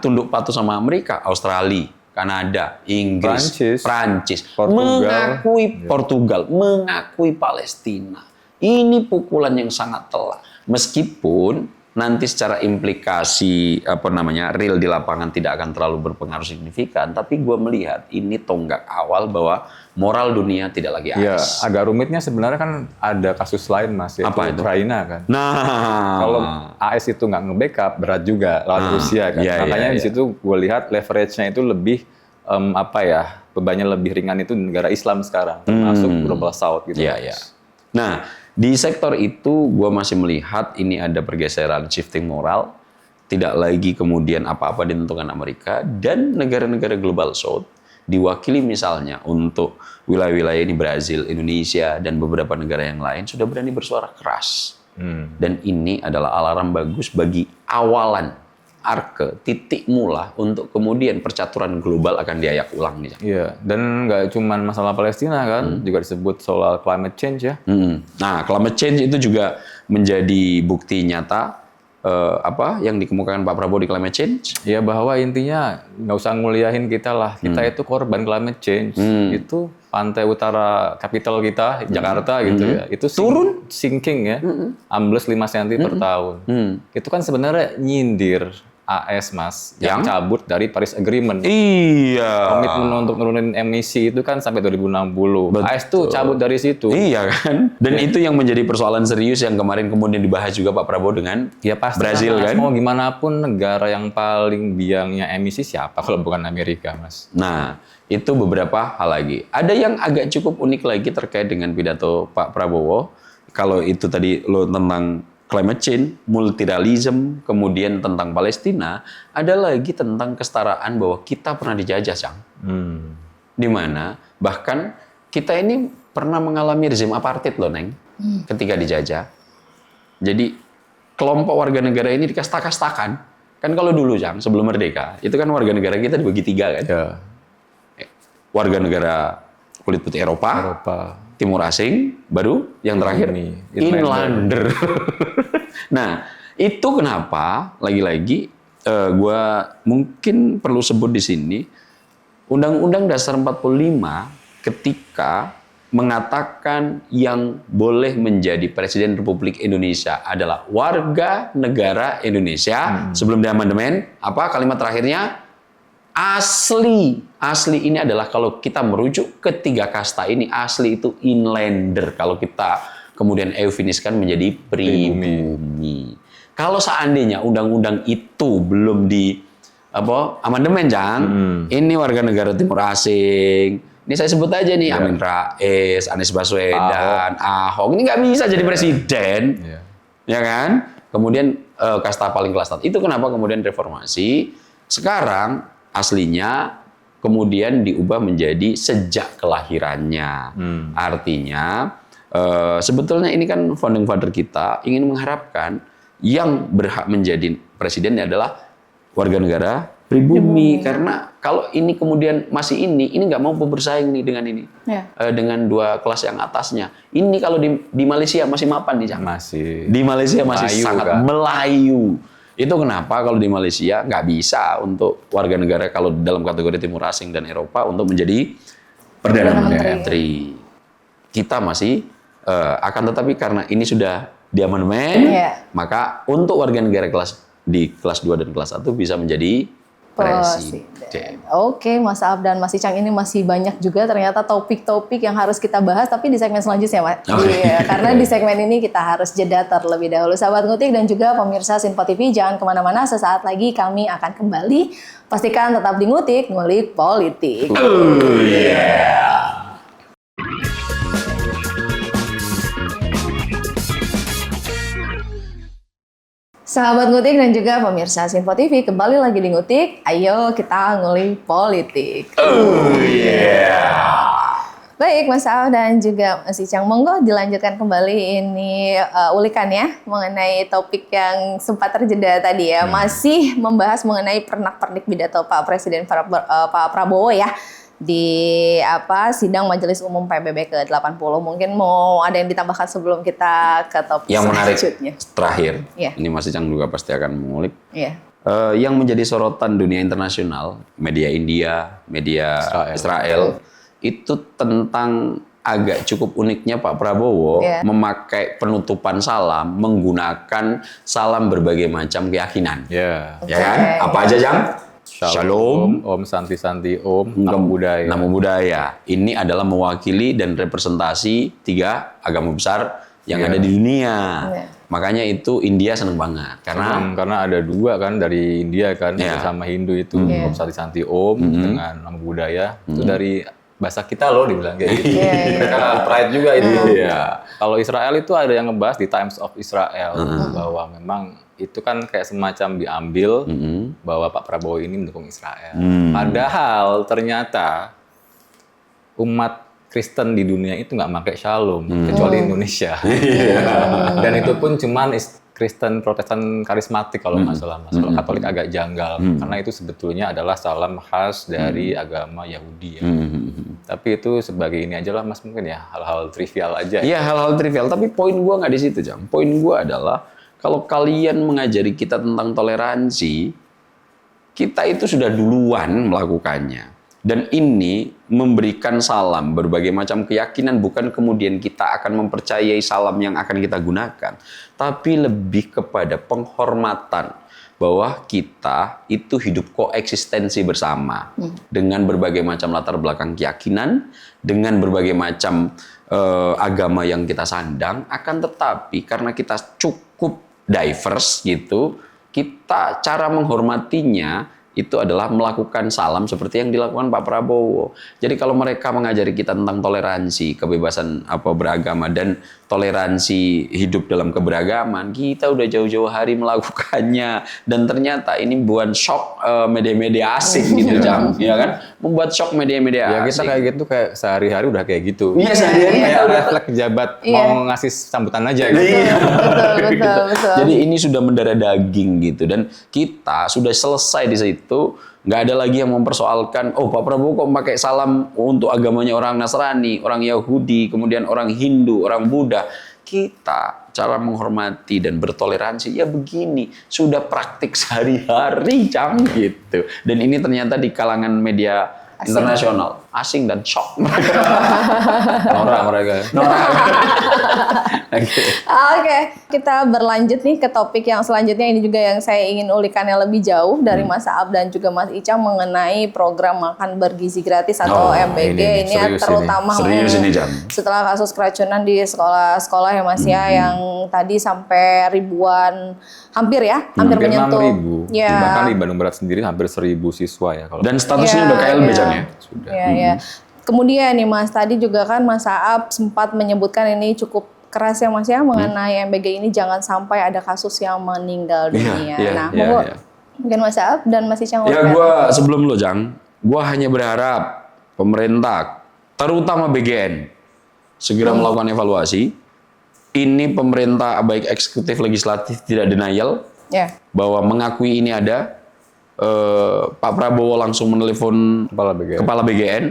tunduk patuh sama Amerika, Australia, Kanada, Inggris, Prancis, Portugal, mengakui Palestina. Ini pukulan yang sangat telak. Meskipun nanti secara implikasi real di lapangan tidak akan terlalu berpengaruh signifikan, tapi gue melihat ini tonggak awal bahwa moral dunia tidak lagi Ya, AS. agak rumitnya sebenarnya kan ada kasus lain, Mas, yaitu Apa itu? Ukraina kan. Nah, Kalau AS itu nggak nge-backup, berat juga lawan Rusia kan. Makanya di situ gue lihat leverage-nya itu lebih bebannya lebih ringan itu negara Islam sekarang, termasuk Global South gitu. Nah, di sektor itu gue masih melihat ini ada pergeseran shifting moral, tidak lagi kemudian apa-apa ditentukan Amerika, dan negara-negara Global South diwakili misalnya untuk wilayah-wilayah ini Brazil, Indonesia, dan beberapa negara yang lain sudah berani bersuara keras. Dan ini adalah alarm bagus bagi awalan titik mula untuk kemudian percaturan global akan diayak ulang nih. Iya, dan nggak cuma masalah Palestina kan, juga disebut soal climate change ya. Nah, climate change itu juga menjadi bukti nyata yang dikemukakan Pak Prabowo di climate change. Ya, bahwa intinya nggak usah nguliahin kita lah, kita itu korban climate change. Itu pantai utara kapital kita, Jakarta gitu ya, itu turun sinking ya, ambles 5 cm per tahun. Itu kan sebenarnya nyindir AS, Mas, yang cabut dari Paris Agreement. Iya. Komitmen untuk nurunin emisi itu kan sampai 2060. AS tuh cabut dari situ. Iya kan? Dan itu yang menjadi persoalan serius yang kemarin kemudian dibahas juga Pak Prabowo dengan pasti Brazil kan? Mau gimana pun negara yang paling biangnya emisi siapa kalau bukan Amerika, Mas? Nah, itu beberapa hal lagi. Ada yang agak cukup unik lagi terkait dengan pidato Pak Prabowo. Kalau itu tadi lo tentang climate change, multilateralism, kemudian tentang Palestina, ada lagi tentang kesetaraan bahwa kita pernah dijajah, Cang. Di mana bahkan kita ini pernah mengalami rezim apartheid loh, Neng, ketika dijajah. Jadi kelompok warga negara ini dikasta-kastakan. Kan kalau dulu, Cang, sebelum merdeka, itu kan warga negara kita dibagi 3 kan? Ya. Warga negara kulit putih Eropa. Timur asing, baru yang terakhir inlander. Nah, itu kenapa lagi-lagi gue mungkin perlu sebut di sini Undang-Undang Dasar 45 ketika mengatakan yang boleh menjadi Presiden Republik Indonesia adalah warga negara Indonesia. Sebelum diamandemen, kalimat terakhirnya? Asli ini adalah kalau kita merujuk ke 3 kasta ini, asli itu inlander. Kalau kita kemudian eufemiskan menjadi pribumi. Kalau seandainya undang-undang itu belum di amandemen, Jang, ini warga negara timur asing. Ini saya sebut aja nih, Amin Rais, Anies Baswedan, Ahok. Ini nggak bisa jadi presiden, ya kan? Kemudian kasta paling kelas 1. Itu kenapa kemudian reformasi sekarang aslinya kemudian diubah menjadi sejak kelahirannya. Artinya sebetulnya ini kan founding father kita ingin mengharapkan yang berhak menjadi presiden adalah warga negara pribumi. Karena kalau ini kemudian masih ini nggak mampu bersaing nih dengan ini, dengan dua kelas yang atasnya. Ini kalau di Malaysia masih mapan nih, Cang. Masih. Di Malaysia masih Melayu, sangat kan? Melayu. Itu kenapa kalau di Malaysia nggak bisa untuk warga negara kalau dalam kategori Timur Asing dan Eropa untuk menjadi Perdana Menteri. Kita masih akan tetapi karena ini sudah diamandemen, maka untuk warga negara di kelas 2 dan kelas 1 bisa menjadi presiden. Oke, Mas Aab dan Mas Icang, ini masih banyak juga ternyata topik-topik yang harus kita bahas, tapi di segmen selanjutnya, Mas. Iya, karena di segmen ini kita harus jeda terlebih dahulu. Sahabat Ngutik dan juga pemirsa Sinpo TV, jangan kemana-mana, sesaat lagi kami akan kembali. Pastikan tetap di Ngutik, ngulik politik. Sahabat Ngutik dan juga pemirsa Sinpo TV, kembali lagi di Ngutik. Ayo kita ngulik politik. Baik, Mas Aab dan juga Mas Icang, monggo dilanjutkan kembali ini ulikannya mengenai topik yang sempat terjeda tadi ya. Masih membahas mengenai pernak-pernik pidato Pak Presiden Pak Prabowo ya di sidang Majelis Umum PBB ke-80. Mungkin mau ada yang ditambahkan sebelum kita ke topik Yang menarik selanjutnya. terakhir, Iya. ini Mas Icang juga pasti akan mengulik. Iya. Yang menjadi sorotan dunia internasional, media India, media Israel, itu tentang agak cukup uniknya Pak Prabowo memakai penutupan salam menggunakan salam berbagai macam keyakinan. Ya kan? Apa aja, Jang? Shalom, Om Santi, Om, Namo Buddhaya. Namo Buddhaya. Ini adalah mewakili dan representasi 3 agama besar yang ada di dunia. Makanya itu India seneng banget karena ada 2 kan dari India kan sama Hindu itu Om Santi, Om dengan Namo Buddhaya itu dari bahasa kita loh dibilang kayak gitu. Mereka pride juga itu. Kalau Israel itu ada yang ngebahas di Times of Israel bahwa memang itu kan kayak semacam diambil bahwa Pak Prabowo ini mendukung Israel. Padahal ternyata umat Kristen di dunia itu nggak pakai shalom kecuali Indonesia. Dan itu pun cuman Kristen Protestan karismatik kalau masalah Katolik agak janggal karena itu sebetulnya adalah salam khas dari agama Yahudi ya. Tapi itu sebagai ini aja lah Mas, mungkin ya hal-hal trivial aja. Iya, hal-hal trivial, tapi poin gua nggak di situ, Jang. Poin gua adalah kalau kalian mengajari kita tentang toleransi, kita itu sudah duluan melakukannya. Dan ini memberikan salam berbagai macam keyakinan, bukan kemudian kita akan mempercayai salam yang akan kita gunakan, tapi lebih kepada penghormatan bahwa kita itu hidup koeksistensi bersama dengan berbagai macam latar belakang keyakinan, dengan berbagai macam agama yang kita sandang, akan tetapi karena kita cukup diverse gitu, kita cara menghormatinya itu adalah melakukan salam seperti yang dilakukan Pak Prabowo. Jadi kalau mereka mengajari kita tentang toleransi, kebebasan beragama dan toleransi hidup dalam keberagaman, kita udah jauh-jauh hari melakukannya dan ternyata ini buat shock media-media asing gitu, Jam, ya kan? Membuat shock media-media asing. Ya kita kayak gitu kayak sehari-hari udah kayak gitu. Iya, sehari-hari kayak refleks pejabat mau ngasih sambutan aja gitu. Betul. Jadi ini sudah mendarah daging gitu dan kita sudah selesai di situ. Nggak ada lagi yang mempersoalkan, oh Pak Prabowo kok pakai salam untuk agamanya orang Nasrani, orang Yahudi, kemudian orang Hindu, orang Buddha. Kita cara menghormati dan bertoleransi ya begini, sudah praktik sehari-hari, Cang, gitu. Dan ini ternyata di kalangan media internasional asing dan shock mereka. Norak mereka. Oke, kita berlanjut nih ke topik yang selanjutnya. Ini juga yang saya ingin ulikannya lebih jauh dari Mas Aab dan juga Mas Icang mengenai program makan bergizi gratis atau MBG. Ini terutama setelah kasus keracunan di sekolah-sekolah ya Mas ya, yang tadi sampai ribuan, hampir menyentuh. 6.000. Ya. Bahkan di Bandung Barat sendiri hampir 1.000 siswa ya. Kalau dan statusnya udah KLB, Jang ya? Sudah. Ya. Kemudian nih Mas, tadi juga kan Mas Aab sempat menyebutkan ini cukup keras ya Mas ya, mengenai MBG ini jangan sampai ada kasus yang meninggal dunia. Mungkin Mas Aab dan Mas Icang. Ya gua sebelum lo, Jang, gua hanya berharap pemerintah, terutama BGN, segera melakukan evaluasi. Ini pemerintah baik eksekutif legislatif tidak denial bahwa mengakui ini ada, Pak Prabowo langsung menelpon Kepala BGN.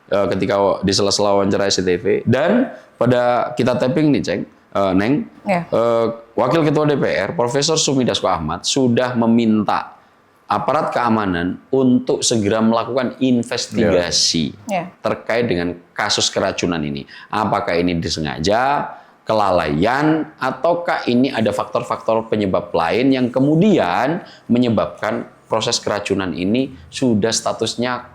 ketika di sela-sela wawancara SCTV, dan pada kita tapping nih Ceng, Neng, Ya. Wakil Ketua DPR Profesor Sumi Dasko Ahmad sudah meminta aparat keamanan untuk segera melakukan investigasi Ya. terkait dengan kasus keracunan ini. Apakah ini disengaja, kelalaian, ataukah ini ada faktor-faktor penyebab lain yang kemudian menyebabkan proses keracunan ini sudah statusnya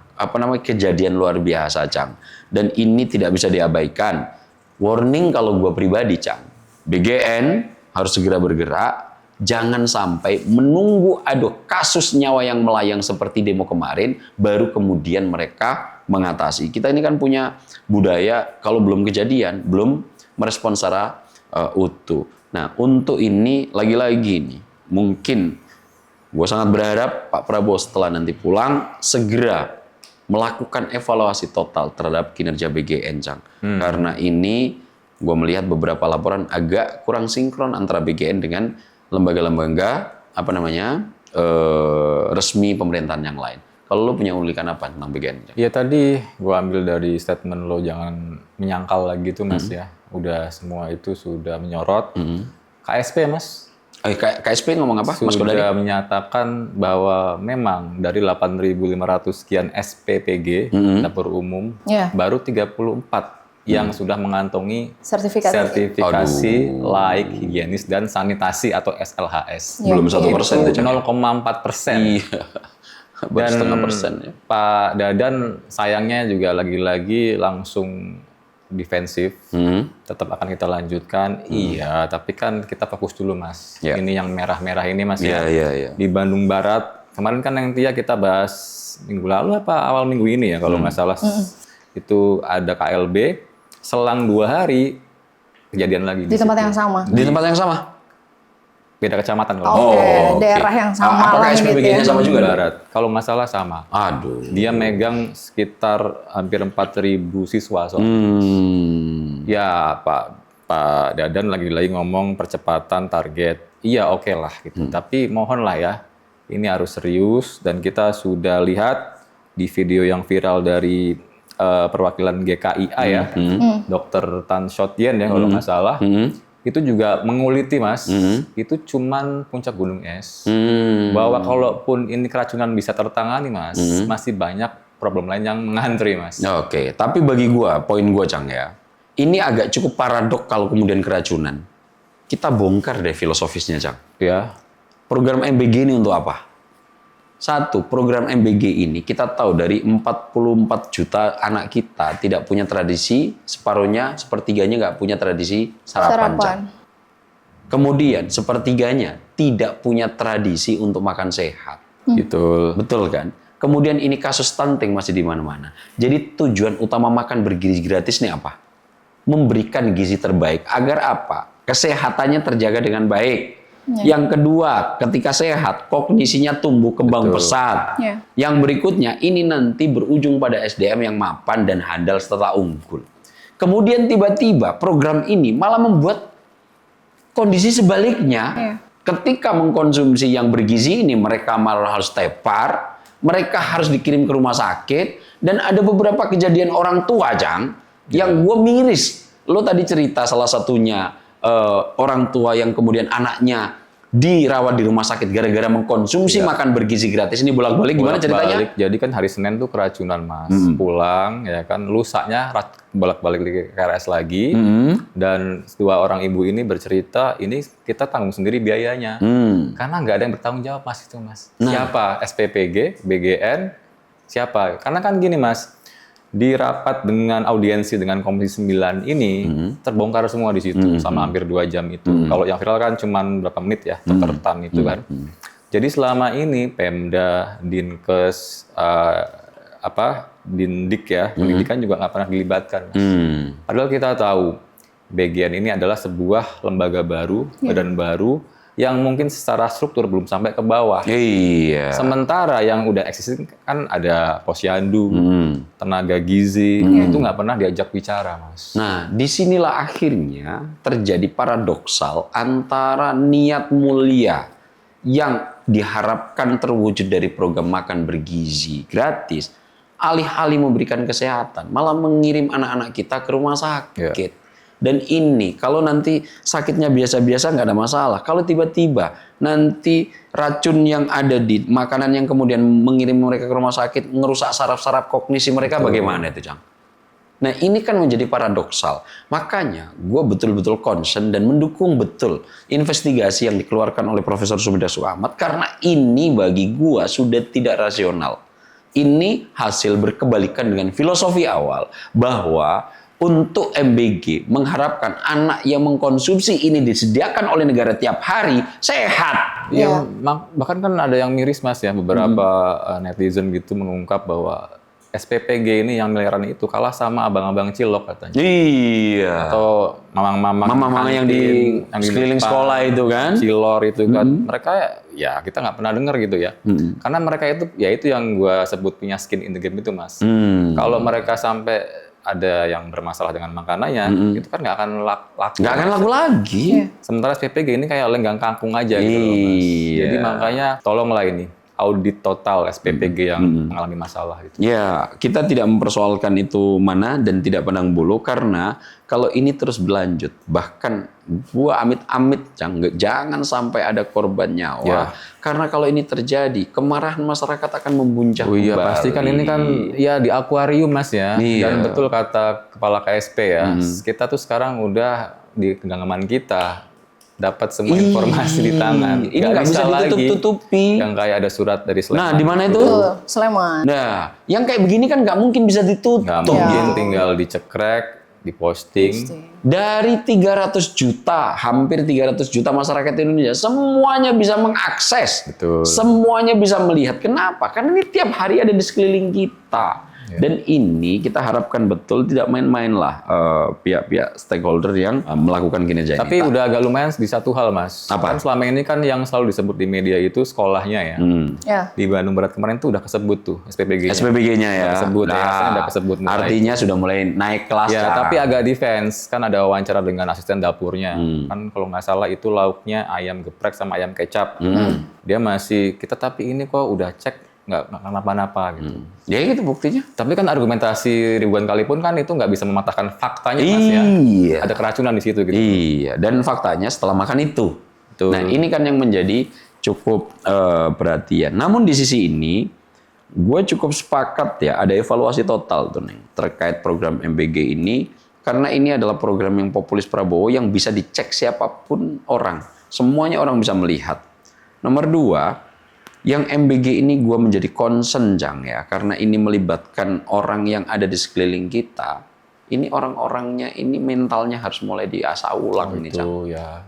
kejadian luar biasa, Cang. Dan ini tidak bisa diabaikan. Warning kalau gue pribadi, Cang. BGN harus segera bergerak. Jangan sampai menunggu ada kasus nyawa yang melayang seperti demo kemarin, baru kemudian mereka mengatasi. Kita ini kan punya budaya kalau belum kejadian, belum merespon secara utuh. Nah, untuk ini lagi-lagi nih, mungkin gue sangat berharap Pak Prabowo setelah nanti pulang segera melakukan evaluasi total terhadap kinerja BGN, Cang. Karena ini gue melihat beberapa laporan agak kurang sinkron antara BGN dengan lembaga-lembaga resmi pemerintahan yang lain. Kalau lo punya ulikan apa tentang BGN? Iya, tadi gue ambil dari statement lo, jangan menyangkal lagi tuh Mas ya. Udah semua itu sudah menyorot. KSP Mas. KSP ngomong apa? Mas Kodari? Sudah menyatakan bahwa memang dari 8.500 sekian SPPG dapur umum, Ya. baru 34 yang sudah mengantongi Sertifikasi. laik, higienis, dan sanitasi atau SLHS. Ya. Belum 1% tuh, Cang. 0,4%. Iya. Baru setengah persen ya. Pak Dadan sayangnya juga lagi-lagi langsung defensif. Tetap akan kita lanjutkan. Iya, tapi kan kita fokus dulu Mas. Ya. Ini yang merah-merah ini Mas ya. Iya. Di Bandung Barat, kemarin kan yang kita bahas minggu lalu apa awal minggu ini ya kalau nggak salah. Itu ada KLB, selang 2 hari kejadian lagi. Di tempat yang sama. Di tempat yang sama? Beda kecamatan kalau Oke, oke. daerah yang sama Apakah lah ini SPBG-nya ya. sama juga? Barat. Kalau nggak salah sama. Aduh. Dia megang sekitar hampir 4.000 siswa soalnya. Ya Pak Dadan lagi-lagi ngomong percepatan target. Iya oke lah gitu. Tapi mohonlah ya, ini harus serius dan kita sudah lihat di video yang viral dari perwakilan GKIA ya, Dr. Tan Shot Yen ya kalau nggak salah. Itu juga menguliti Mas, itu cuman puncak gunung es. Bahwa kalaupun ini keracunan bisa tertangani Mas, masih banyak problem lain yang mengantri Mas. Oke, tapi bagi poin gua Cang ya, ini agak cukup paradok kalau kemudian keracunan. Kita bongkar deh filosofisnya, Cang. Ya, Program MBG ini untuk apa? Satu, program MBG ini kita tahu dari 44 juta anak kita tidak punya tradisi, sepertiganya nggak punya tradisi sarapan. Cang. Kemudian sepertiganya tidak punya tradisi untuk makan sehat. gitu. Betul kan? Kemudian ini kasus stunting masih di mana-mana. Jadi tujuan utama makan bergizi gratis ini apa? Memberikan gizi terbaik. Agar apa? Kesehatannya terjaga dengan baik. Yang kedua, ketika sehat, kognisinya tumbuh kembang pesat. Ya. Yang berikutnya, ini nanti berujung pada SDM yang mapan dan handal serta unggul. Kemudian tiba-tiba program ini malah membuat kondisi sebaliknya. Ya. Ketika mengkonsumsi yang bergizi ini, mereka malah harus tepar, mereka harus dikirim ke rumah sakit, dan ada beberapa kejadian orang tua, Cang, yang gue miris. Lo tadi cerita salah satunya orang tua yang kemudian anaknya dirawat di rumah sakit gara-gara mengkonsumsi makan bergizi gratis. Ini bolak-balik gimana ceritanya? Jadi kan hari Senin tuh keracunan Mas, pulang ya kan, lusanya bolak-balik di KRS lagi, dan 2 orang ibu ini bercerita, ini kita tanggung sendiri biayanya, karena nggak ada yang bertanggung jawab Mas itu Mas. Siapa? SPPG, BGN, siapa? Karena kan gini Mas, di rapat dengan audiensi dengan Komisi 9 ini terbongkar semua di situ sama hampir 2 jam itu. Kalau yang viral kan cuma berapa menit ya, tertam itu kan. Jadi selama ini Pemda, Dinkes, Dindik ya, pendidikan juga nggak pernah dilibatkan. Padahal kita tahu BGN ini adalah sebuah lembaga baru, badan baru yang mungkin secara struktur belum sampai ke bawah. Iya. Sementara yang udah eksis kan ada posyandu, tenaga gizi, itu nggak pernah diajak bicara, Mas. Nah, disinilah akhirnya terjadi paradoksal antara niat mulia yang diharapkan terwujud dari program makan bergizi gratis, alih-alih memberikan kesehatan, malah mengirim anak-anak kita ke rumah sakit. Dan ini kalau nanti sakitnya biasa-biasa nggak ada masalah. Kalau tiba-tiba nanti racun yang ada di makanan yang kemudian mengirim mereka ke rumah sakit merusak saraf-saraf kognisi mereka, bagaimana itu, Cang? Nah ini kan menjadi paradoksal. Makanya gue betul-betul concern dan mendukung betul investigasi yang dikeluarkan oleh Profesor Sumidaso Ahmad. Karena ini bagi gue sudah tidak rasional. Ini hasil berkebalikan dengan filosofi awal bahwa untuk MBG mengharapkan anak yang mengkonsumsi ini disediakan oleh negara tiap hari sehat. Ya, bahkan kan ada yang miris Mas ya, beberapa netizen gitu mengungkap bahwa SPPG ini yang miliaran itu kalah sama abang-abang cilok katanya. Iya. Atau mamang-mamang yang di sekeliling sekolah itu kan. Cilor itu kan. Mereka ya kita nggak pernah dengar gitu ya. Karena mereka itu ya itu yang gue sebut punya skin in the game itu Mas. Kalau mereka sampai ada yang bermasalah dengan makanannya, itu kan nggak akan laku. Nggak akan laku lagi. Sementara SPPG ini kayak lenggang kangkung aja gitu loh, Mas. Jadi makanya tolonglah ini audit total SPPG yang mengalami masalah gitu. Ya, kita tidak mempersoalkan itu mana dan tidak pandang bulu karena kalau ini terus berlanjut, bahkan gua amit-amit jangan sampai ada korban nyawa. Ya. Karena kalau ini terjadi, kemarahan masyarakat akan membuncah. Oh iya, pasti kan ini kan ya di akuarium Mas ya. Iya. Dan betul kata Kepala KSP ya, kita tuh sekarang udah di genggaman kita dapat semua informasi di tangan. Ini nggak bisa ditutup-tutupi. Yang kayak ada surat dari Sleman. Nah, di mana itu? Sleman. Nah, yang kayak begini kan nggak mungkin bisa ditutup. Nggak mungkin tinggal dicekrek, diposting. Dari 300 juta, hampir 300 juta masyarakat Indonesia, semuanya bisa mengakses. Betul. Semuanya bisa melihat. Kenapa? Karena ini tiap hari ada di sekeliling kita. Dan ini kita harapkan betul tidak main-main lah pihak-pihak stakeholder yang melakukan kinerja ini. Tapi udah agak lumayan di satu hal Mas. Apa? Kan selama ini kan yang selalu disebut di media itu sekolahnya ya. Ya. Di Bandung Barat kemarin tuh udah kesebut tuh SPPG-nya. SPPG-nya ya. Kesebut ya, udah kesebut mulai. Artinya sudah mulai naik kelas. Ya, sekarang. tapi agak defense. Kan ada wawancara dengan asisten dapurnya. Kan kalau nggak salah itu lauknya ayam geprek sama ayam kecap. Dia masih, kita tapi ini kok udah cek nggak kenapa-napa gitu. Ya gitu buktinya. Tapi kan argumentasi ribuan kali pun kan itu nggak bisa mematahkan faktanya Mas ya. Iya. Ada keracunan di situ gitu. Iya, dan faktanya setelah makan itu. Betul. Nah, ini kan yang menjadi cukup perhatian. Namun di sisi ini, gue cukup sepakat ya, ada evaluasi total tuh nih terkait program MBG ini. Karena ini adalah program yang populis Prabowo yang bisa dicek siapapun orang. Semuanya orang bisa melihat. Nomor 2, yang MBG ini gue menjadi concern Jang ya, karena ini melibatkan orang yang ada di sekeliling kita. Ini orang-orangnya ini mentalnya harus mulai diasah ulang ini Jang. Ya.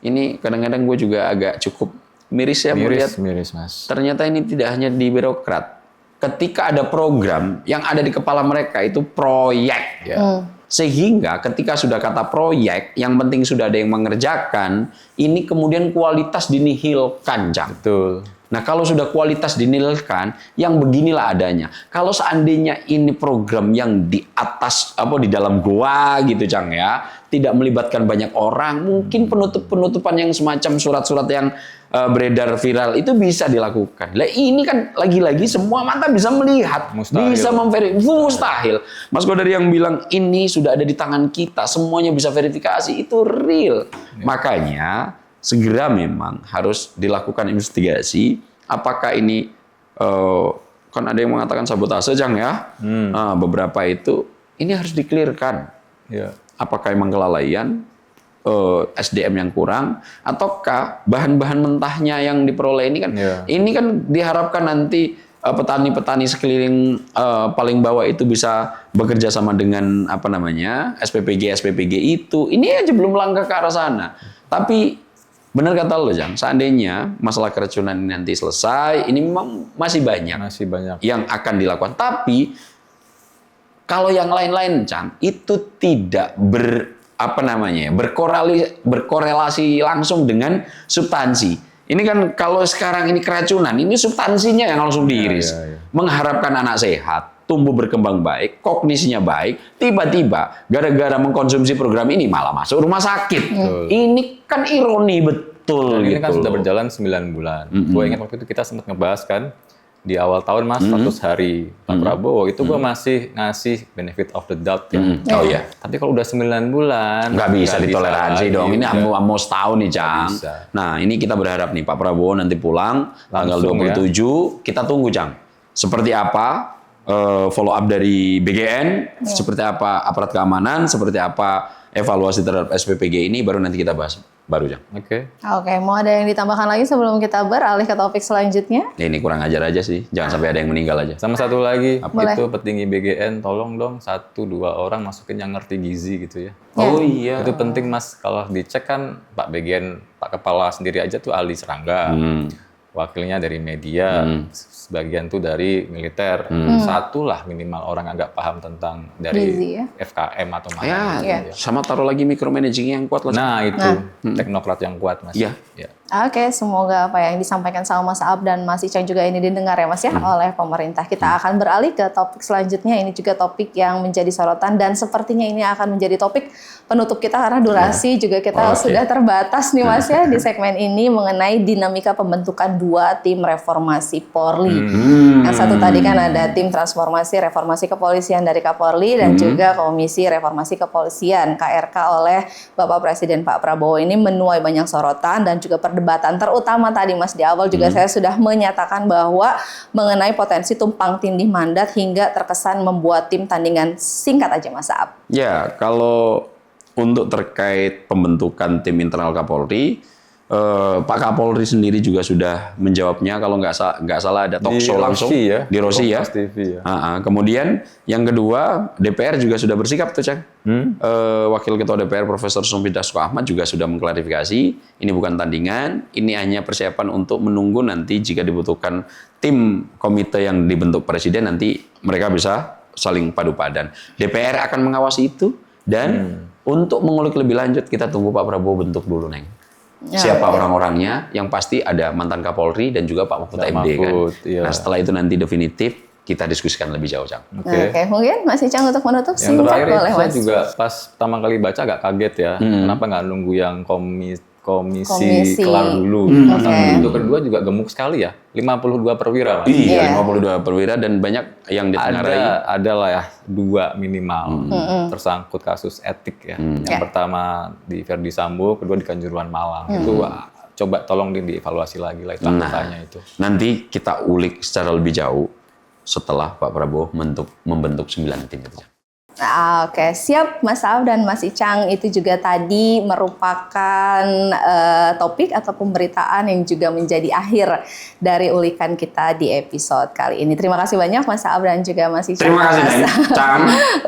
Ini kadang-kadang gue juga agak cukup miris ya melihat. Miris Mas. Ternyata ini tidak hanya di birokrat. Ketika ada program yang ada di kepala mereka itu proyek. Ya. Sehingga ketika sudah kata proyek, yang penting sudah ada yang mengerjakan, ini kemudian kualitas dinihilkan Jang. Betul. Nah, kalau sudah kualitas dinilaikan, yang beginilah adanya. Kalau seandainya ini program yang di atas di dalam goa gitu, Cang ya, tidak melibatkan banyak orang, mungkin penutupan yang semacam surat-surat yang beredar viral itu bisa dilakukan. Lah ini kan lagi-lagi semua mata bisa melihat, Mustahil. bisa memverifikasi. Mustahil. Mas Godari yang bilang ini sudah ada di tangan kita, semuanya bisa verifikasi, itu real. Makanya segera memang harus dilakukan investigasi apakah ini kan ada yang mengatakan sabotase Jang ya. Beberapa itu ini harus dikelirkan. Ya. Apakah emang kelalaian SDM yang kurang ataukah bahan-bahan mentahnya yang diperoleh ini kan ini kan diharapkan nanti petani-petani sekeliling paling bawah itu bisa bekerja sama dengan SPPG itu. Ini aja belum langkah ke arah sana. Tapi benar kata lo, Jang, seandainya masalah keracunan ini nanti selesai, ini memang masih banyak yang akan dilakukan. Tapi kalau yang lain-lain, Jang, itu tidak berkorelasi langsung dengan substansi. Ini kan kalau sekarang ini keracunan, ini substansinya yang langsung diiris. Mengharapkan anak sehat, tumbuh berkembang baik, kognisinya baik, tiba-tiba gara-gara mengkonsumsi program ini malah masuk rumah sakit. Ini kan ironi betul. Betul Dan ini gitu. kan sudah berjalan 9 bulan. Gue ingat waktu itu kita sempat ngebahas kan di awal tahun Mas 100 hari Pak Prabowo itu gue masih ngasih benefit of the doubt ya. Oh iya. Tapi kalau udah 9 bulan Nggak bisa ditoleransi lagi, dong. Ini udah. ammo setahun nih, Cang. bisa. Nah, ini kita berharap nih Pak Prabowo nanti pulang tanggal Langsung, 27. Kita tunggu, Cang. Seperti apa follow up dari BGN, seperti apa aparat keamanan, seperti apa evaluasi terhadap SPPG ini, baru nanti kita bahas baru, Cang. Oke. Oke, mau ada yang ditambahkan lagi sebelum kita beralih ke topik selanjutnya? Ini kurang ajar aja sih. Jangan sampai ada yang meninggal aja. Sama satu lagi, Boleh. itu petinggi BGN, tolong dong 1-2 orang masukin yang ngerti gizi gitu ya. Oh iya. Itu penting Mas, kalau dicek kan Pak BGN, Pak Kepala sendiri aja tuh ahli serangga. Wakilnya dari media, sebagian tuh dari militer. Satu lah minimal orang agak paham tentang dari Gizi ya. FKM atau mana. Ya, gitu. sama taruh lagi micromanaging yang kuat lah. Nah itu, teknokrat yang kuat Mas. Iya. Ya. Oke, semoga apa yang disampaikan sama Mas Aab dan Mas Icang juga ini didengar ya Mas ya oleh pemerintah. Kita akan beralih ke topik selanjutnya. Ini juga topik yang menjadi sorotan dan sepertinya ini akan menjadi topik penutup kita karena durasi juga kita Oke. sudah terbatas nih Mas ya di segmen ini mengenai dinamika pembentukan 2 tim reformasi Polri. Yang satu tadi kan ada tim transformasi reformasi kepolisian dari Kapolri dan juga Komisi Reformasi Kepolisian KRK oleh Bapak Presiden Pak Prabowo. Ini menuai banyak sorotan dan juga perdebatan, terutama tadi Mas di awal juga saya sudah menyatakan bahwa mengenai potensi tumpang tindih mandat hingga terkesan membuat tim tandingan. Singkat aja Mas Aab. Ya, kalau untuk terkait pembentukan tim internal Kapolri, Pak Kapolri sendiri juga sudah menjawabnya. Kalau nggak salah ada talk Di show langsung Rosi ya, di Rosi ya. Kompas TV ya. Kemudian yang kedua DPR juga sudah bersikap tuh, Cang. Wakil Ketua DPR Profesor Sumpi Dasko Ahmad juga sudah mengklarifikasi ini bukan tandingan, ini hanya persiapan untuk menunggu nanti jika dibutuhkan tim komite yang dibentuk Presiden nanti mereka bisa saling padu padan. DPR akan mengawasi itu dan untuk mengulik lebih lanjut kita tunggu Pak Prabowo bentuk dulu, Neng. Siapa orang-orangnya? Yang pasti ada mantan Kapolri dan juga Pak Mahfud Pak MD kan. Mahfud, iya. Nah setelah itu nanti definitif kita diskusikan lebih jauh, Cang. Oke. Oke, mungkin Mas Icang untuk menutup Yang singkat terakhir boleh saya Mas. juga pas pertama kali baca agak kaget ya. Kenapa nggak nunggu yang komisi Komisi. kelar dulu. Oke. Untuk kedua juga gemuk sekali ya. 52 perwira. Mas. Iya, Iya. 52 perwira dan banyak yang ditengarai. Ada lah ya 2 minimal tersangkut kasus etik ya. Yang pertama di Verdi Sambo, kedua di Kanjuruhan Malang. Itu coba tolong dievaluasi lagi lah itu anggotanya itu. Nanti kita ulik secara lebih jauh setelah Pak Prabowo membentuk 9 tim itu. Nah, oke, siap Mas Aab dan Mas Icang. Itu juga tadi merupakan topik atau pemberitaan yang juga menjadi akhir dari ulikan kita di episode kali ini. Terima kasih banyak Mas Aab dan juga Mas Icang. Terima kasih, Neng. Cang.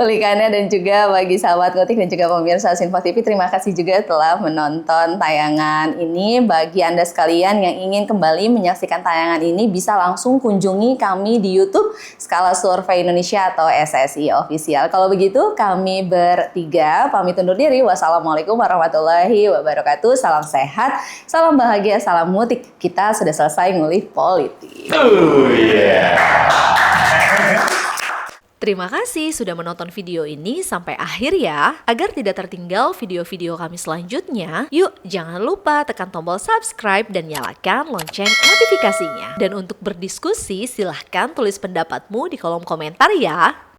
Ulikannya dan juga bagi sahabat Ngotik dan juga pemirsa Sinfo TV, terima kasih juga telah menonton tayangan ini. Bagi Anda sekalian yang ingin kembali menyaksikan tayangan ini bisa langsung kunjungi kami di YouTube Skala Survei Indonesia atau SSI Official. Kalau begitu kami bertiga pamit undur diri. Wassalamualaikum warahmatullahi wabarakatuh. Salam sehat, salam bahagia, salam mutik. Kita sudah selesai ngulik politik. Terima kasih sudah menonton video ini sampai akhir ya. Agar tidak tertinggal video-video kami selanjutnya, yuk jangan lupa tekan tombol subscribe dan nyalakan lonceng notifikasinya. Dan untuk berdiskusi silahkan tulis pendapatmu di kolom komentar ya.